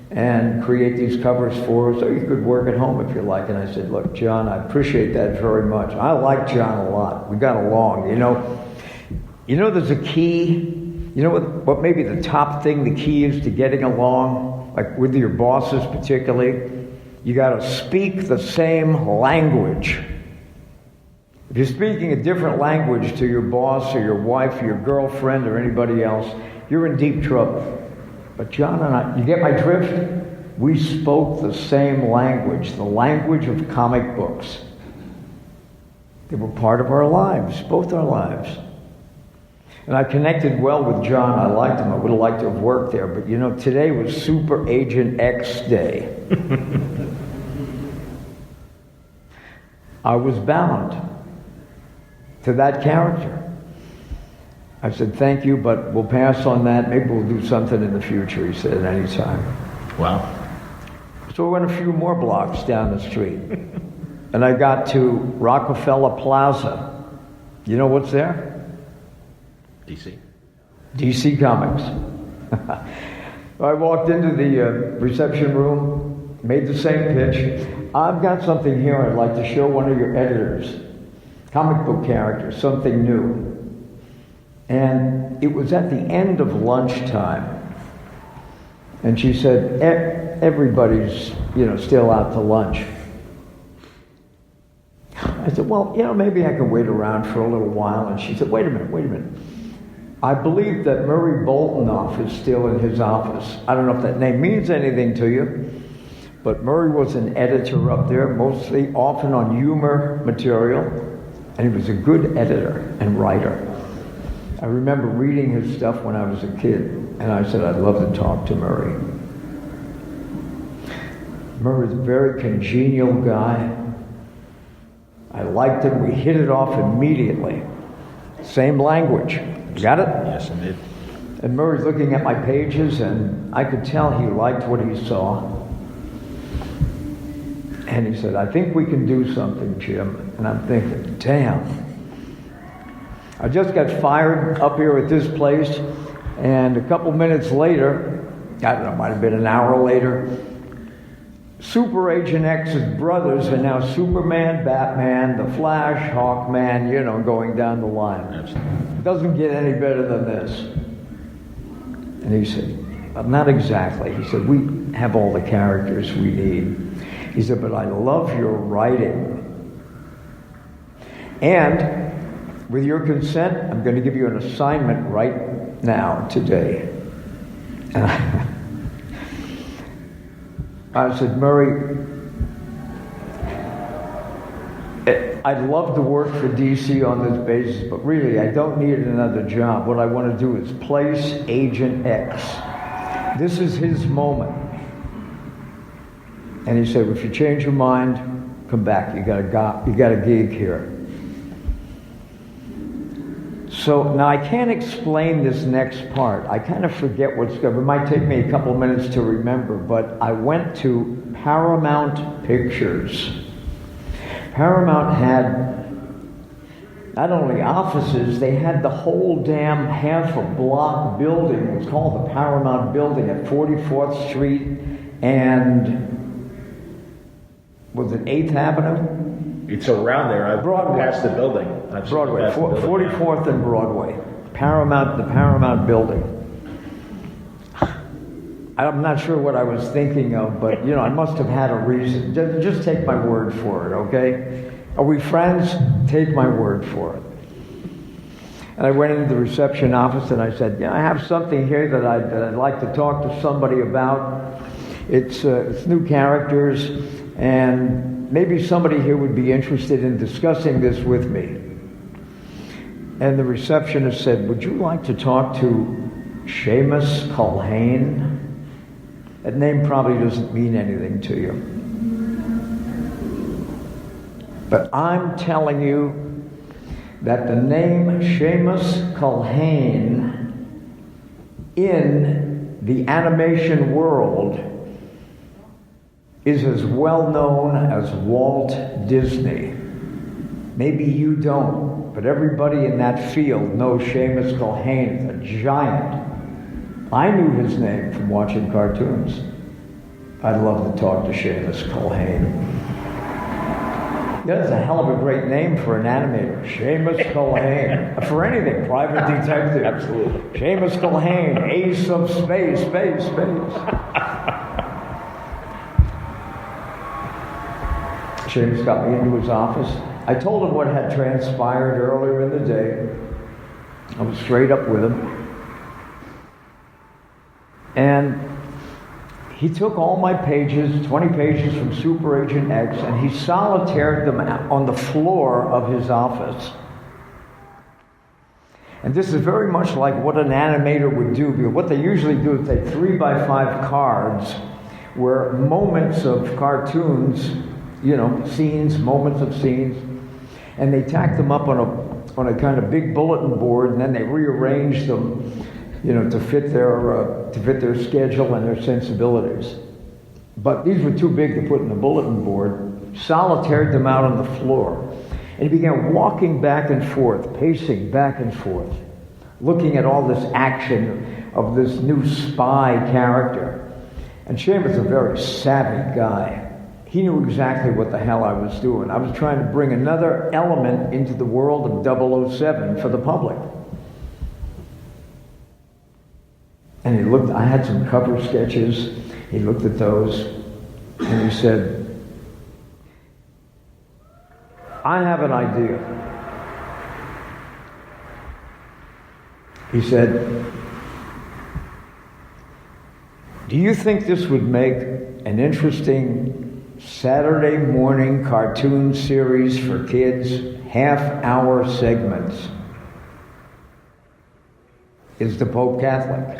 and create these covers for us, or you could work at home if you like. And I said, look, John, I appreciate that very much. I like John a lot. We got along, you know. There's a key. You know what maybe the top thing, the key is to getting along, like with your bosses particularly? You got to speak the same language. If you're speaking a different language to your boss or your wife or your girlfriend or anybody else, you're in deep trouble. But John and I, you get my drift? We spoke the same language, the language of comic books. They were part of our lives, both our lives. And I connected well with John. I liked him. I would have liked to have worked there. But you know, today was Super Agent X Day. I was bound to that character. I said, thank you, but we'll pass on that. Maybe we'll do something in the future, he said, anytime. Wow. So we went a few more blocks down the street. And I got to Rockefeller Plaza. You know what's there? DC. DC Comics. I walked into the reception room, made the same pitch. I've got something here I'd like to show one of your editors. Comic book characters, something new. And it was at the end of lunchtime. And she said, everybody's, still out to lunch. I said, well, maybe I can wait around for a little while. And she said, wait a minute. I believe that Murray Boltinoff is still in his office. I don't know if that name means anything to you, but Murray was an editor up there, mostly often on humor material, and he was a good editor and writer. I remember reading his stuff when I was a kid, and I said I'd love to talk to Murray. Murray's a very congenial guy. I liked him. We hit it off immediately. Same language. You got it? Yes, indeed. And Murray's looking at my pages, and I could tell he liked what he saw. And he said, I think we can do something, Jim. And I'm thinking, damn. I just got fired up here at this place, and a couple minutes later, I don't know, it might have been an hour later, Super Agent X's brothers are now Superman, Batman, The Flash, Hawkman, going down the line. It doesn't get any better than this. And he said, well, not exactly. He said, we have all the characters we need. He said, but I love your writing. And with your consent, I'm going to give you an assignment right now, today. And I said, Murray, I'd love to work for DC on this basis, but really, I don't need another job. What I want to do is place Agent X. This is his moment. And he said, if you change your mind, come back. You got a gig here. So now I can't explain this next part. I kind of forget what's going. It might take me a couple of minutes to remember, but I went to Paramount Pictures. Paramount had not only offices, they had the whole damn half a block building. It was called the Paramount Building at 44th Street and was it 8th Avenue? It's around there. I've Broadway. passed the building. Broadway, 44th and Broadway. The Paramount Building. I'm not sure what I was thinking of, but I must have had a reason. Just take my word for it, okay? Are we friends? Take my word for it. And I went into the reception office and I said, I have something here that I'd like to talk to somebody about. It's new characters, and maybe somebody here would be interested in discussing this with me. And the receptionist said, would you like to talk to Seamus Culhane? That name probably doesn't mean anything to you. But I'm telling you that the name Seamus Culhane in the animation world is as well known as Walt Disney. Maybe you don't, but everybody in that field knows Seamus Culhane, a giant. I knew his name from watching cartoons. I'd love to talk to Seamus Culhane. That's a hell of a great name for an animator. Seamus Culhane. For anything, private detective. Absolutely. Seamus Culhane, ace of space. Seamus got me into his office. I told him what had transpired earlier in the day. I was straight up with him. And he took all my pages, 20 pages from Super Agent X, and he solitaired them on the floor of his office. And this is very much like what an animator would do, because what they usually do is take 3x5 cards where moments of cartoons, scenes, moments of scenes, and they tack them up on a kind of big bulletin board, and then they rearrange them to fit their schedule and their sensibilities. But these were too big to put in the bulletin board. Solitaired them out on the floor. And he began walking back and forth, pacing back and forth, looking at all this action of this new spy character. And Seamus was a very savvy guy. He knew exactly what the hell I was doing. I was trying to bring another element into the world of 007 for the public. And he looked, I had some cover sketches. He looked at those and he said, I have an idea. He said, do you think this would make an interesting Saturday morning cartoon series for kids, half-hour segments? Is the Pope Catholic?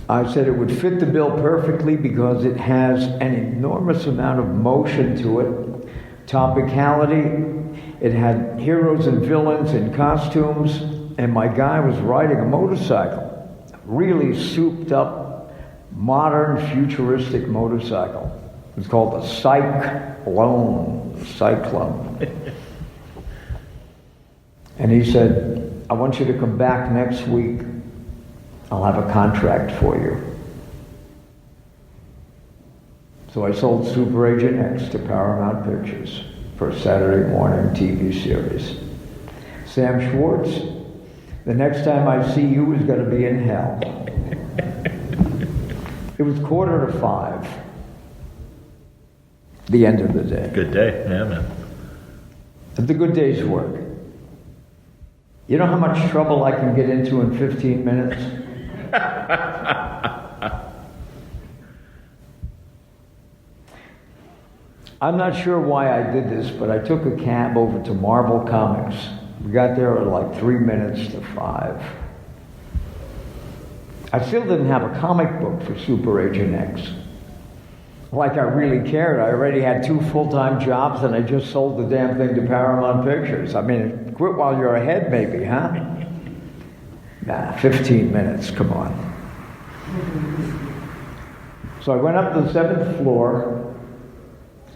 I said it would fit the bill perfectly because it has an enormous amount of motion to it, topicality. It had heroes and villains in costumes, and my guy was riding a motorcycle, really souped up, modern, futuristic motorcycle. It was called the Cyclone, the Cyclone. And he said, I want you to come back next week. I'll have a contract for you. So I sold Super Agent X to Paramount Pictures for a Saturday morning TV series. Sam Schwartz, the next time I see you is going to be in hell. It was 4:45. The end of the day. Good day, yeah, man. The good day's work. You know how much trouble I can get into in 15 minutes? I'm not sure why I did this, but I took a cab over to Marvel Comics. We got there at like 3 minutes to 5. I still didn't have a comic book for Super Agent X. Like I really cared. I already had 2 full-time jobs and I just sold the damn thing to Paramount Pictures. I mean, quit while you're ahead maybe, huh? Nah, 15 minutes, come on. So I went up to the 7th floor,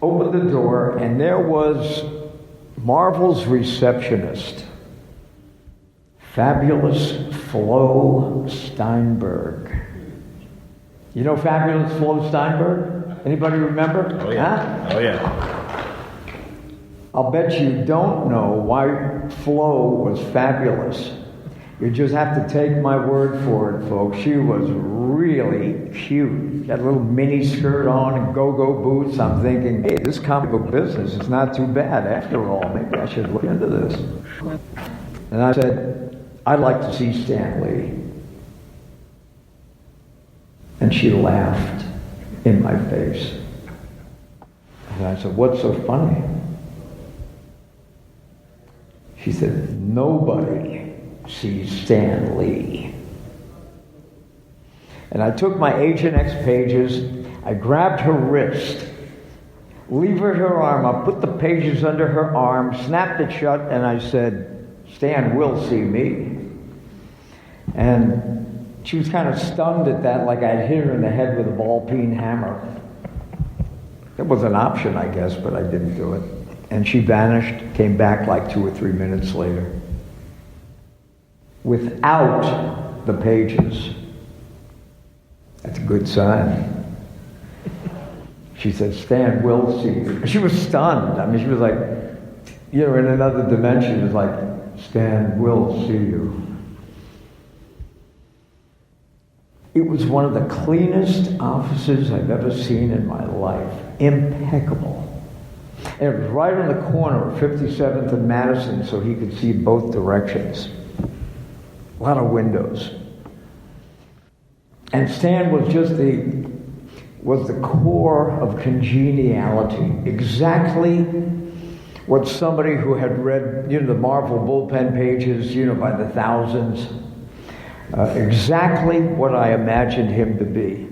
opened the door, and there was Marvel's receptionist, Fabulous Flo Steinberg. You know Fabulous Flo Steinberg? Anybody remember? Oh yeah. Huh? Oh yeah. I'll bet you don't know why Flo was fabulous. You just have to take my word for it, folks. She was really cute. She had a little mini skirt on and go-go boots. I'm thinking, hey, this comic book business is not too bad after all. Maybe I should look into this. And I said, I'd like to see Stan Lee. And she laughed in my face. And I said, what's so funny? She said, nobody sees Stan Lee. And I took my Agent X pages, I grabbed her wrist, levered her arm up, put the pages under her arm, snapped it shut, and I said, Stan will see me. And she was kind of stunned at that, like I'd hit her in the head with a ball-peen hammer. It was an option, I guess, but I didn't do it. And she vanished, came back like 2 or 3 minutes later. Without the pages. That's a good sign. She said, Stan will see you. She was stunned. I mean, she was like, you know, in another dimension. It was like, Stan will see you. It was one of the cleanest offices I've ever seen in my life. Impeccable. And it was right on the corner of 57th and Madison, so he could see both directions. A lot of windows. And Stan was just the core of congeniality. Exactly what somebody who had read, you know, the Marvel bullpen pages, you know, by the thousands, exactly what I imagined him to be.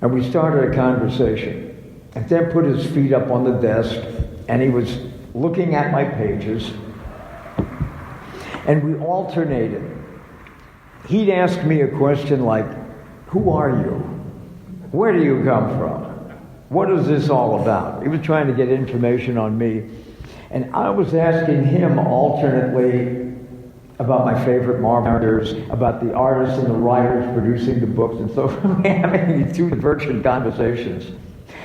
And we started a conversation. And then put his feet up on the desk, and he was looking at my pages, and we alternated. He'd ask me a question like, who are you? Where do you come from? What is this all about? He was trying to get information on me. And I was asking him alternately about my favorite Marvel characters, about the artists and the writers producing the books, and so we were having these two divergent conversations.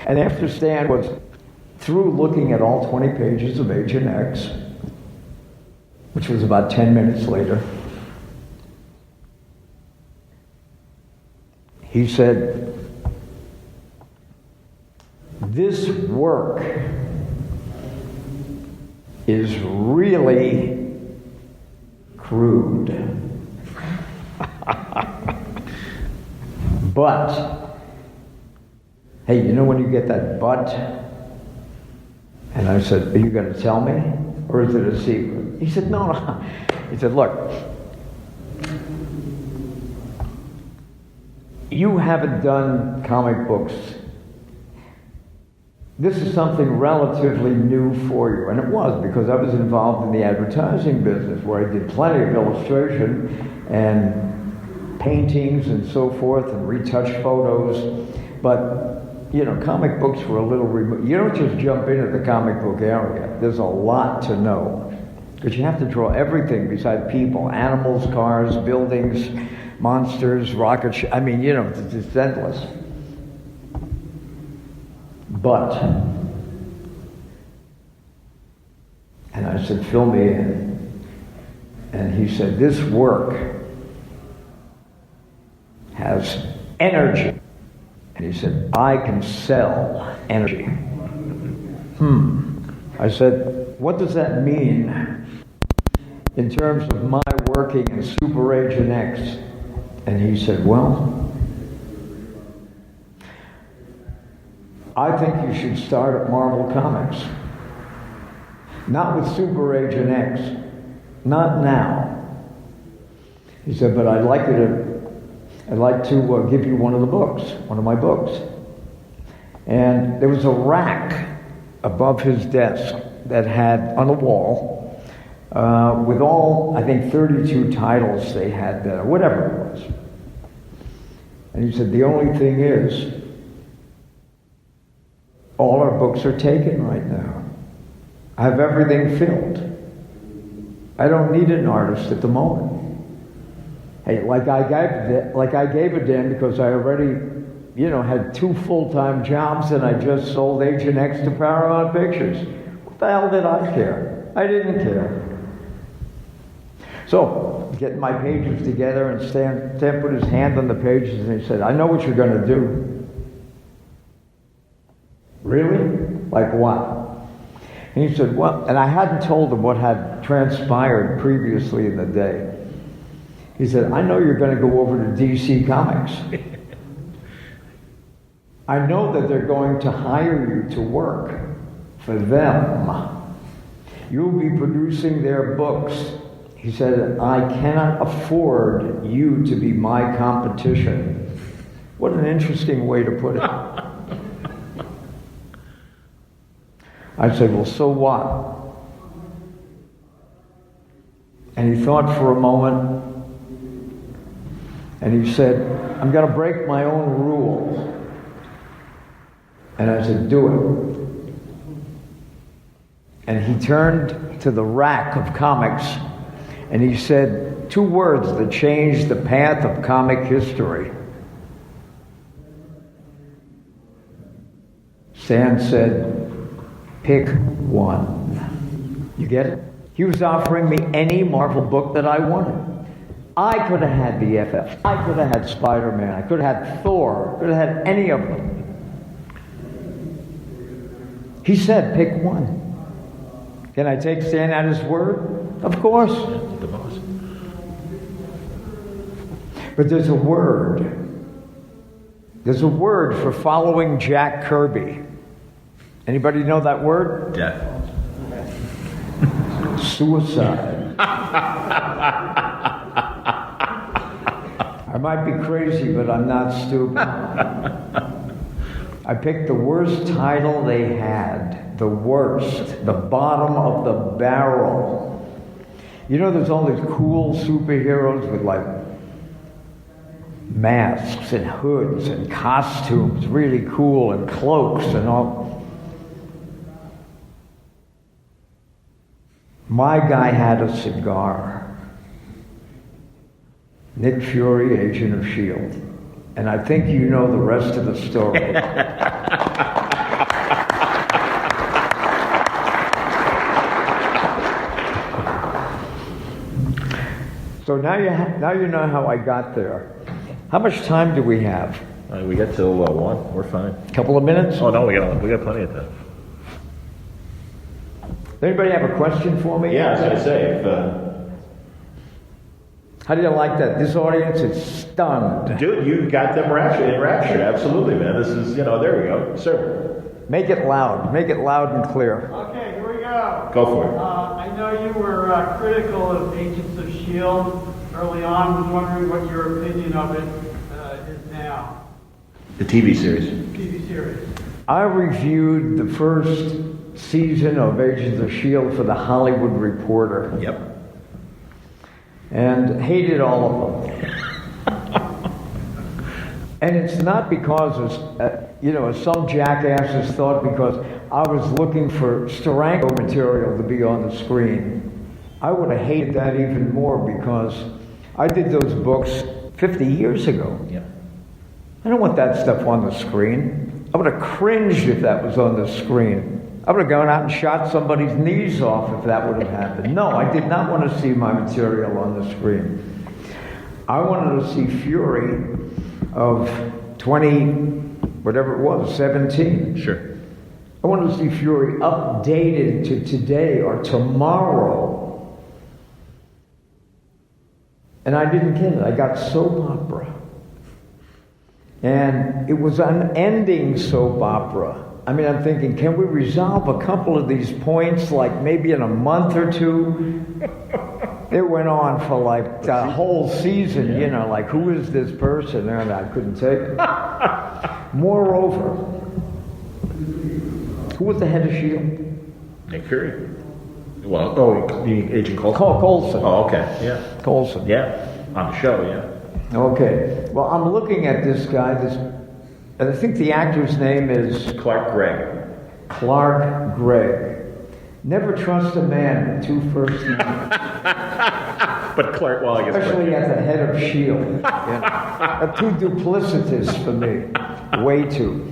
And after Stan was through looking at all 20 pages of Agent X, which was about 10 minutes later, he said, this work is really crude. But, hey, you know when you get that but? And I said, are you going to tell me? Or is it a secret? He said, no. He said, look, you haven't done comic books. This is something relatively new for you. And it was, because I was involved in the advertising business where I did plenty of illustration and paintings and so forth and retouched photos. But, you know, comic books were a little remote. You don't just jump into the comic book area. There's a lot to know. Because you have to draw everything beside people, animals, cars, buildings, monsters, rockets. I mean, you know, it's endless. But, and I said, fill me in. And he said, this work has energy. And he said, I can sell energy. I said, what does that mean in terms of my working in Super Agent X? And he said, well, I think you should start at Marvel Comics. Not with Super Agent X. Not now. He said, but I'd like to give you one of the books, one of my books. And there was a rack above his desk that had, on the wall, with all, I think, 32 titles they had there, whatever it was. And he said, the only thing is, all our books are taken right now. I have everything filled. I don't need an artist at the moment. Hey, like I gave a damn because I already, you know, had 2 full-time jobs and I just sold Agent X to Paramount Pictures. What the hell did I care? I didn't care. So, getting my pages together, and Stan put his hand on the pages and he said, I know what you're going to do. Really? Like what? And he said, well, and I hadn't told him what had transpired previously in the day. He said, I know you're going to go over to DC Comics. I know that they're going to hire you to work for them. You'll be producing their books. He said, I cannot afford you to be my competition. What an interesting way to put it. I said, well, so what? And he thought for a moment, and he said, I'm going to break my own rule. And I said, do it. And he turned to the rack of comics and he said 2 words that changed the path of comic history. Stan said, pick one. You get it? He was offering me any Marvel book that I wanted. I could have had the FF. I could have had Spider-Man. I could have had Thor. I could have had any of them. He said, pick one. Can I take Stan at his word? Of course. The boss. But there's a word. There's a word for following Jack Kirby. Anybody know that word? Death. Suicide. I might be crazy, but I'm not stupid. I picked the worst title they had. The worst. The bottom of the barrel. You know, there's all these cool superheroes with like masks and hoods and costumes, really cool, and cloaks and all. My guy had a cigar. Nick Fury, Agent of S.H.I.E.L.D. And I think you know the rest of the story. So now you know how I got there. How much time do we have? We got till 1. We're fine. A couple of minutes? Oh no, we got plenty of time. Does anybody have a question for me? Yeah, I was gonna say if. How do you like that? This audience is stunned. Dude, you got them enraptured. Absolutely, man. This is, there we go. Sir. Make it loud. Make it loud and clear. Okay, here we go. Go for it. I know you were critical of Agents of S.H.I.E.L.D. early on. I was wondering what your opinion of it is now. The TV series. TV series. I reviewed the first season of Agents of S.H.I.E.L.D. for the Hollywood Reporter. Yep. And hated all of them. And it's not because, as some jackasses thought, because I was looking for Steranko material to be on the screen. I would have hated that even more because I did those books 50 years ago. Yep. I don't want that stuff on the screen. I would have cringed if that was on the screen. I would have gone out and shot somebody's knees off if that would have happened. No, I did not want to see my material on the screen. I wanted to see Fury of 17. Sure. I wanted to see Fury updated to today or tomorrow. And I didn't get it. I got soap opera. And it was an ending soap opera. I mean, I'm thinking, can we resolve a couple of these points, like maybe in a month or two? It went on for like the whole season, like who is this person? And I couldn't take it. Moreover, who was the head of S.H.I.E.L.D.? Nick Fury. Well, the Agent Coulson. Coulson. Oh, okay. Yeah. Coulson. Yeah. On the show, yeah. Okay. Well, I'm looking at this guy, and I think the actor's name is Clark Gregg. Clark Gregg. Never trust a man with 2 first names. But Clark, well, I guess. Especially at the head of S.H.I.E.L.D. That's too duplicitous for me. Way too.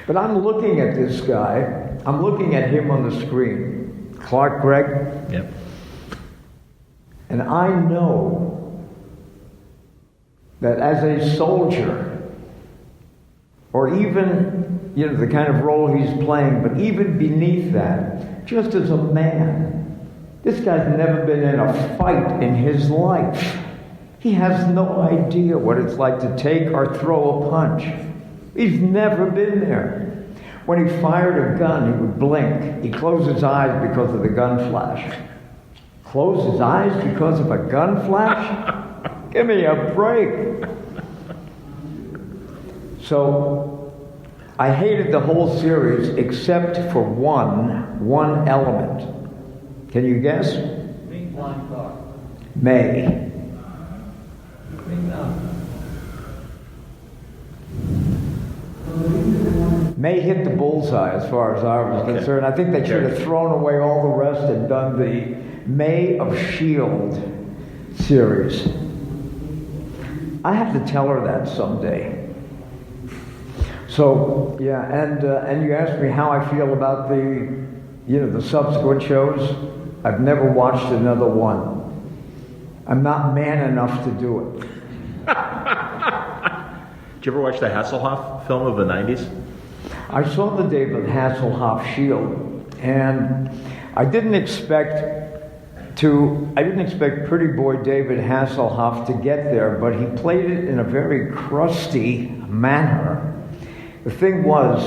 But I'm looking at this guy. I'm looking at him on the screen. Clark Gregg. Yep. And I know that as a soldier, or even, the kind of role he's playing, but even beneath that, just as a man, this guy's never been in a fight in his life. He has no idea what it's like to take or throw a punch. He's never been there. When he fired a gun, he would blink. He'd close his eyes because of the gun flash. Close his eyes because of a gun flash? Give me a break. So, I hated the whole series except for one element. Can you guess? May. May hit the bullseye as far as I was concerned. I think they should have thrown away all the rest and done the May of S.H.I.E.L.D. series. I have to tell her that someday. So, yeah, and you asked me how I feel about the subsequent shows. I've never watched another one. I'm not man enough to do it. Did you ever watch the Hasselhoff film of the 90s? I saw the David Hasselhoff Shield, and I didn't expect Pretty Boy David Hasselhoff to get there, but he played it in a very crusty manner. The thing was,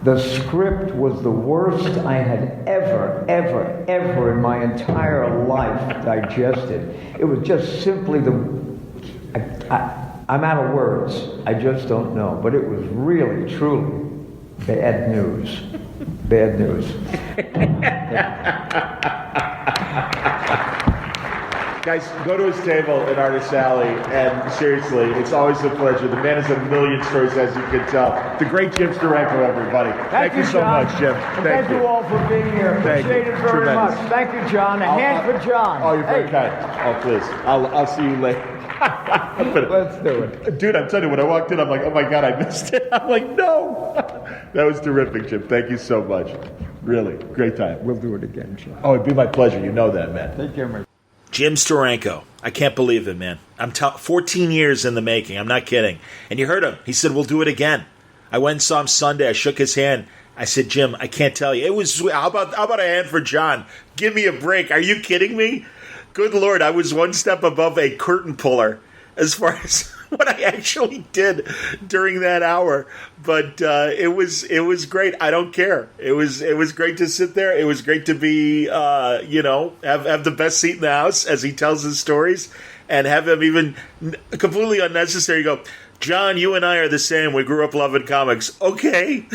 the script was the worst I had ever in my entire life digested. It was just simply I'm out of words. I just don't know. But it was really, truly bad news. Bad news. Guys, go to his table at Artist Alley, and seriously, it's always a pleasure. The man has a million stories, as you can tell. The great Jim Steranko, everybody. Thank you so John. much, Jim. Thank you all for being here. Thank Appreciate you. it very Tremendous. much. Thank you, John. A hand for John. Oh, you're very kind. Oh, please. I'll see you later. Let's do it. Dude, I'm telling you, when I walked in, I'm like, oh my God, I missed it. I'm like, no. That was terrific, Jim. Thank you so much. Really, great time. We'll do it again, John. Oh, it'd be my pleasure. You know that, man. Take care, man. Jim Steranko. I can't believe it, man. 14 years in the making. I'm not kidding. And you heard him. He said, we'll do it again. I went and saw him Sunday. I shook his hand. I said, Jim, I can't tell you. It was sweet. How about a hand for John? Give me a break. Are you kidding me? Good Lord, I was one step above a curtain puller as far as what I actually did during that hour. But it was great. I don't care. It was great to sit there. It was great to be, have the best seat in the house as he tells his stories, and have him even completely unnecessary go, John, you and I are the same. We grew up loving comics. Okay.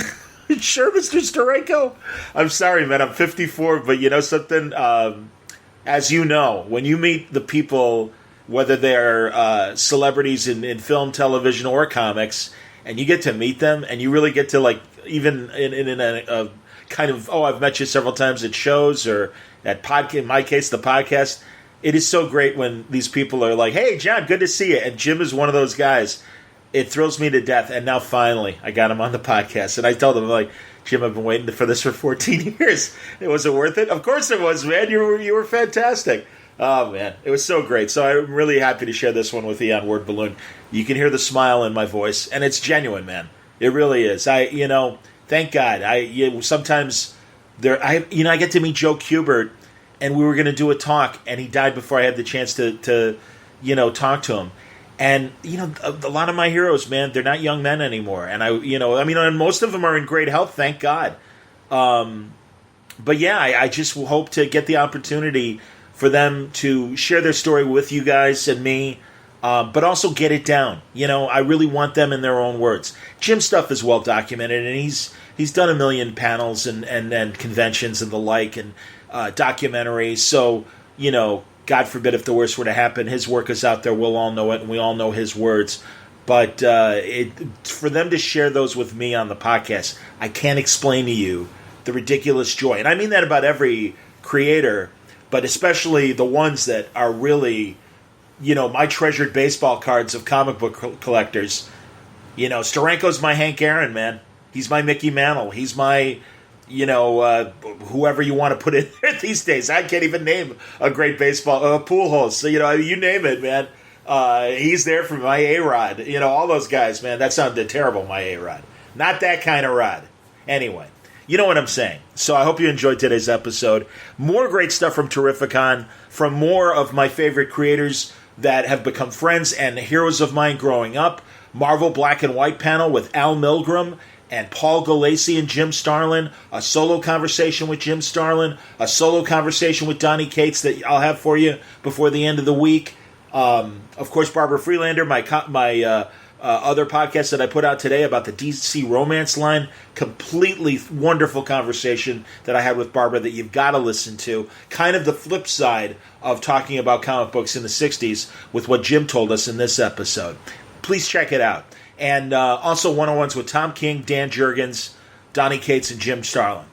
Sure, Mr. Steranko. I'm sorry, man. I'm 54, but you know something? As you know, when you meet the people, whether they're celebrities in film, television, or comics, and you get to meet them, and you really get to, like, even in a kind of, I've met you several times at shows or at podcast, in my case, the podcast. It is so great when these people are like, hey, John, good to see you. And Jim is one of those guys. It thrills me to death. And now finally, I got him on the podcast. And I told him, like, Jim, I've been waiting for this for 14 years. It wasn't worth it? Of course it was, man. You were fantastic. Oh, man. It was so great. So I'm really happy to share this one with you on Word Balloon. You can hear the smile in my voice. And it's genuine, man. It really is. Thank God. Sometimes I get to meet Joe Kubert, and we were going to do a talk, and he died before I had the chance to talk to him. And, a lot of my heroes, man, they're not young men anymore. And and most of them are in great health, thank God. But yeah, I just hope to get the opportunity for them to share their story with you guys and me, but also get it down. I really want them in their own words. Jim's stuff is well documented, and he's done a million panels and conventions and the like, and documentaries. So, God forbid if the worst were to happen, his work is out there. We'll all know it, and we all know his words. But for them to share those with me on the podcast, I can't explain to you the ridiculous joy. And I mean that about every creator, but especially the ones that are really, my treasured baseball cards of comic book collectors. Steranko's my Hank Aaron, man. He's my Mickey Mantle. He's my whoever you want to put in there these days. I can't even name a great baseball pool host. So, you name it, man. He's there for my A-Rod. All those guys, man. That sounded terrible, my A-Rod. Not that kind of rod. Anyway, you know what I'm saying. So I hope you enjoyed today's episode. More great stuff from Terrificon, from more of my favorite creators that have become friends and heroes of mine growing up. Marvel Black and White panel with Al Milgram and Paul Galassi and Jim Starlin. A solo conversation with Jim Starlin. A solo conversation with Donnie Cates that I'll have for you before the end of the week. Of course, Barbara Freelander, my other podcast that I put out today about the DC Romance line. Completely wonderful conversation that I had with Barbara that you've got to listen to. Kind of the flip side of talking about comic books in the 60s with what Jim told us in this episode. Please check it out. And also one-on-ones with Tom King, Dan Jurgens, Donnie Cates, and Jim Starlin.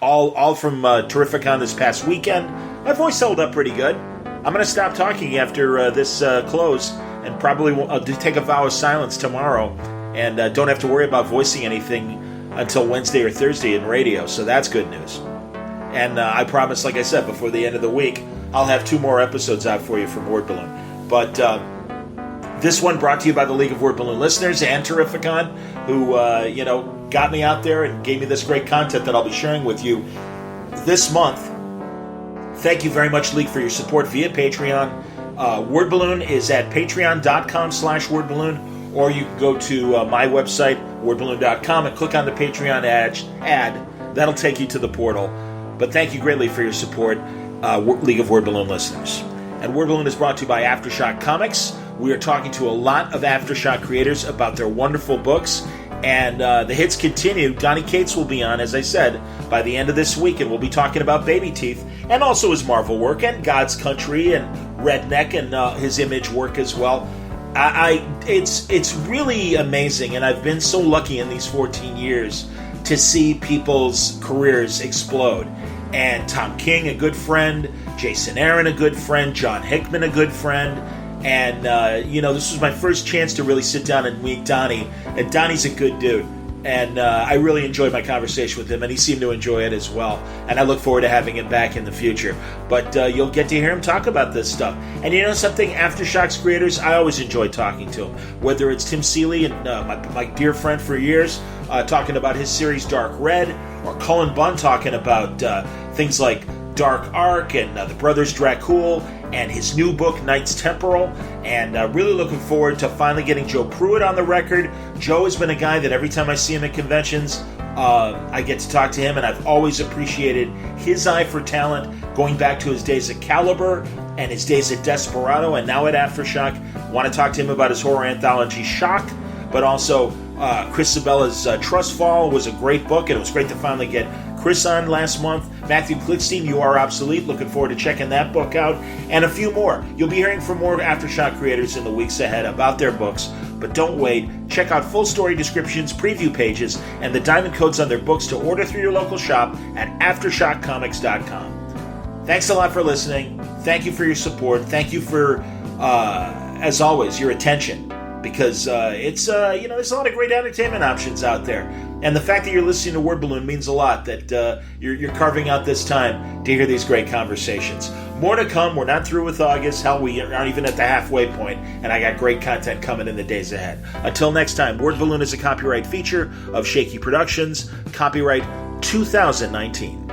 All from Terrificon this past weekend. My voice held up pretty good. I'm going to stop talking after this close and probably take a vow of silence tomorrow and don't have to worry about voicing anything until Wednesday or Thursday in radio, so that's good news. And I promise, like I said, before the end of the week, I'll have 2 more episodes out for you from Word Balloon. But this one brought to you by the League of Word Balloon listeners and Terrificon, who got me out there and gave me this great content that I'll be sharing with you this month. Thank you very much, League, for your support via Patreon. Word Balloon is at patreon.com/wordballoon, or you can go to my website, wordballoon.com, and click on the Patreon ad. That'll take you to the portal. But thank you greatly for your support, League of Word Balloon listeners. And Word Balloon is brought to you by Aftershock Comics. We are talking to a lot of Aftershock creators about their wonderful books. And the hits continue. Donnie Cates will be on, as I said, by the end of this week, and we'll be talking about Baby Teeth and also his Marvel work and God's Country and Redneck and his Image work as well. It's really amazing, and I've been so lucky in these 14 years to see people's careers explode. And Tom King, a good friend, Jason Aaron, a good friend, John Hickman, a good friend. And, this was my first chance to really sit down and meet Donnie. And Donnie's a good dude. And I really enjoyed my conversation with him, and he seemed to enjoy it as well. And I look forward to having him back in the future. But you'll get to hear him talk about this stuff. And you know something? Aftershock's creators, I always enjoy talking to them. Whether it's Tim Seeley and my dear friend for years, talking about his series Dark Red, or Cullen Bunn talking about things like Dark Ark and the Brothers Dracul and his new book Knights Temporal, and really looking forward to finally getting Joe Pruitt on the record. Joe has been a guy that every time I see him at conventions, I get to talk to him, and I've always appreciated his eye for talent, going back to his days at Caliber and his days at Desperado and now at Aftershock. Want to talk to him about his horror anthology Shock, but also Chris Sabella's Trust Fall was a great book, and it was great to finally get Chris on last month. Matthew Klickstein, You Are Obsolete. Looking forward to checking that book out. And a few more. You'll be hearing from more Aftershock creators in the weeks ahead about their books. But don't wait. Check out full story descriptions, preview pages, and the diamond codes on their books to order through your local shop at AftershockComics.com. Thanks a lot for listening. Thank you for your support. Thank you for, as always, your attention. Because there's a lot of great entertainment options out there. And the fact that you're listening to Word Balloon means a lot, that you're carving out this time to hear these great conversations. More to come. We're not through with August. Hell, we aren't even at the halfway point, and I got great content coming in the days ahead. Until next time, Word Balloon is a copyright feature of Shaky Productions, copyright 2019.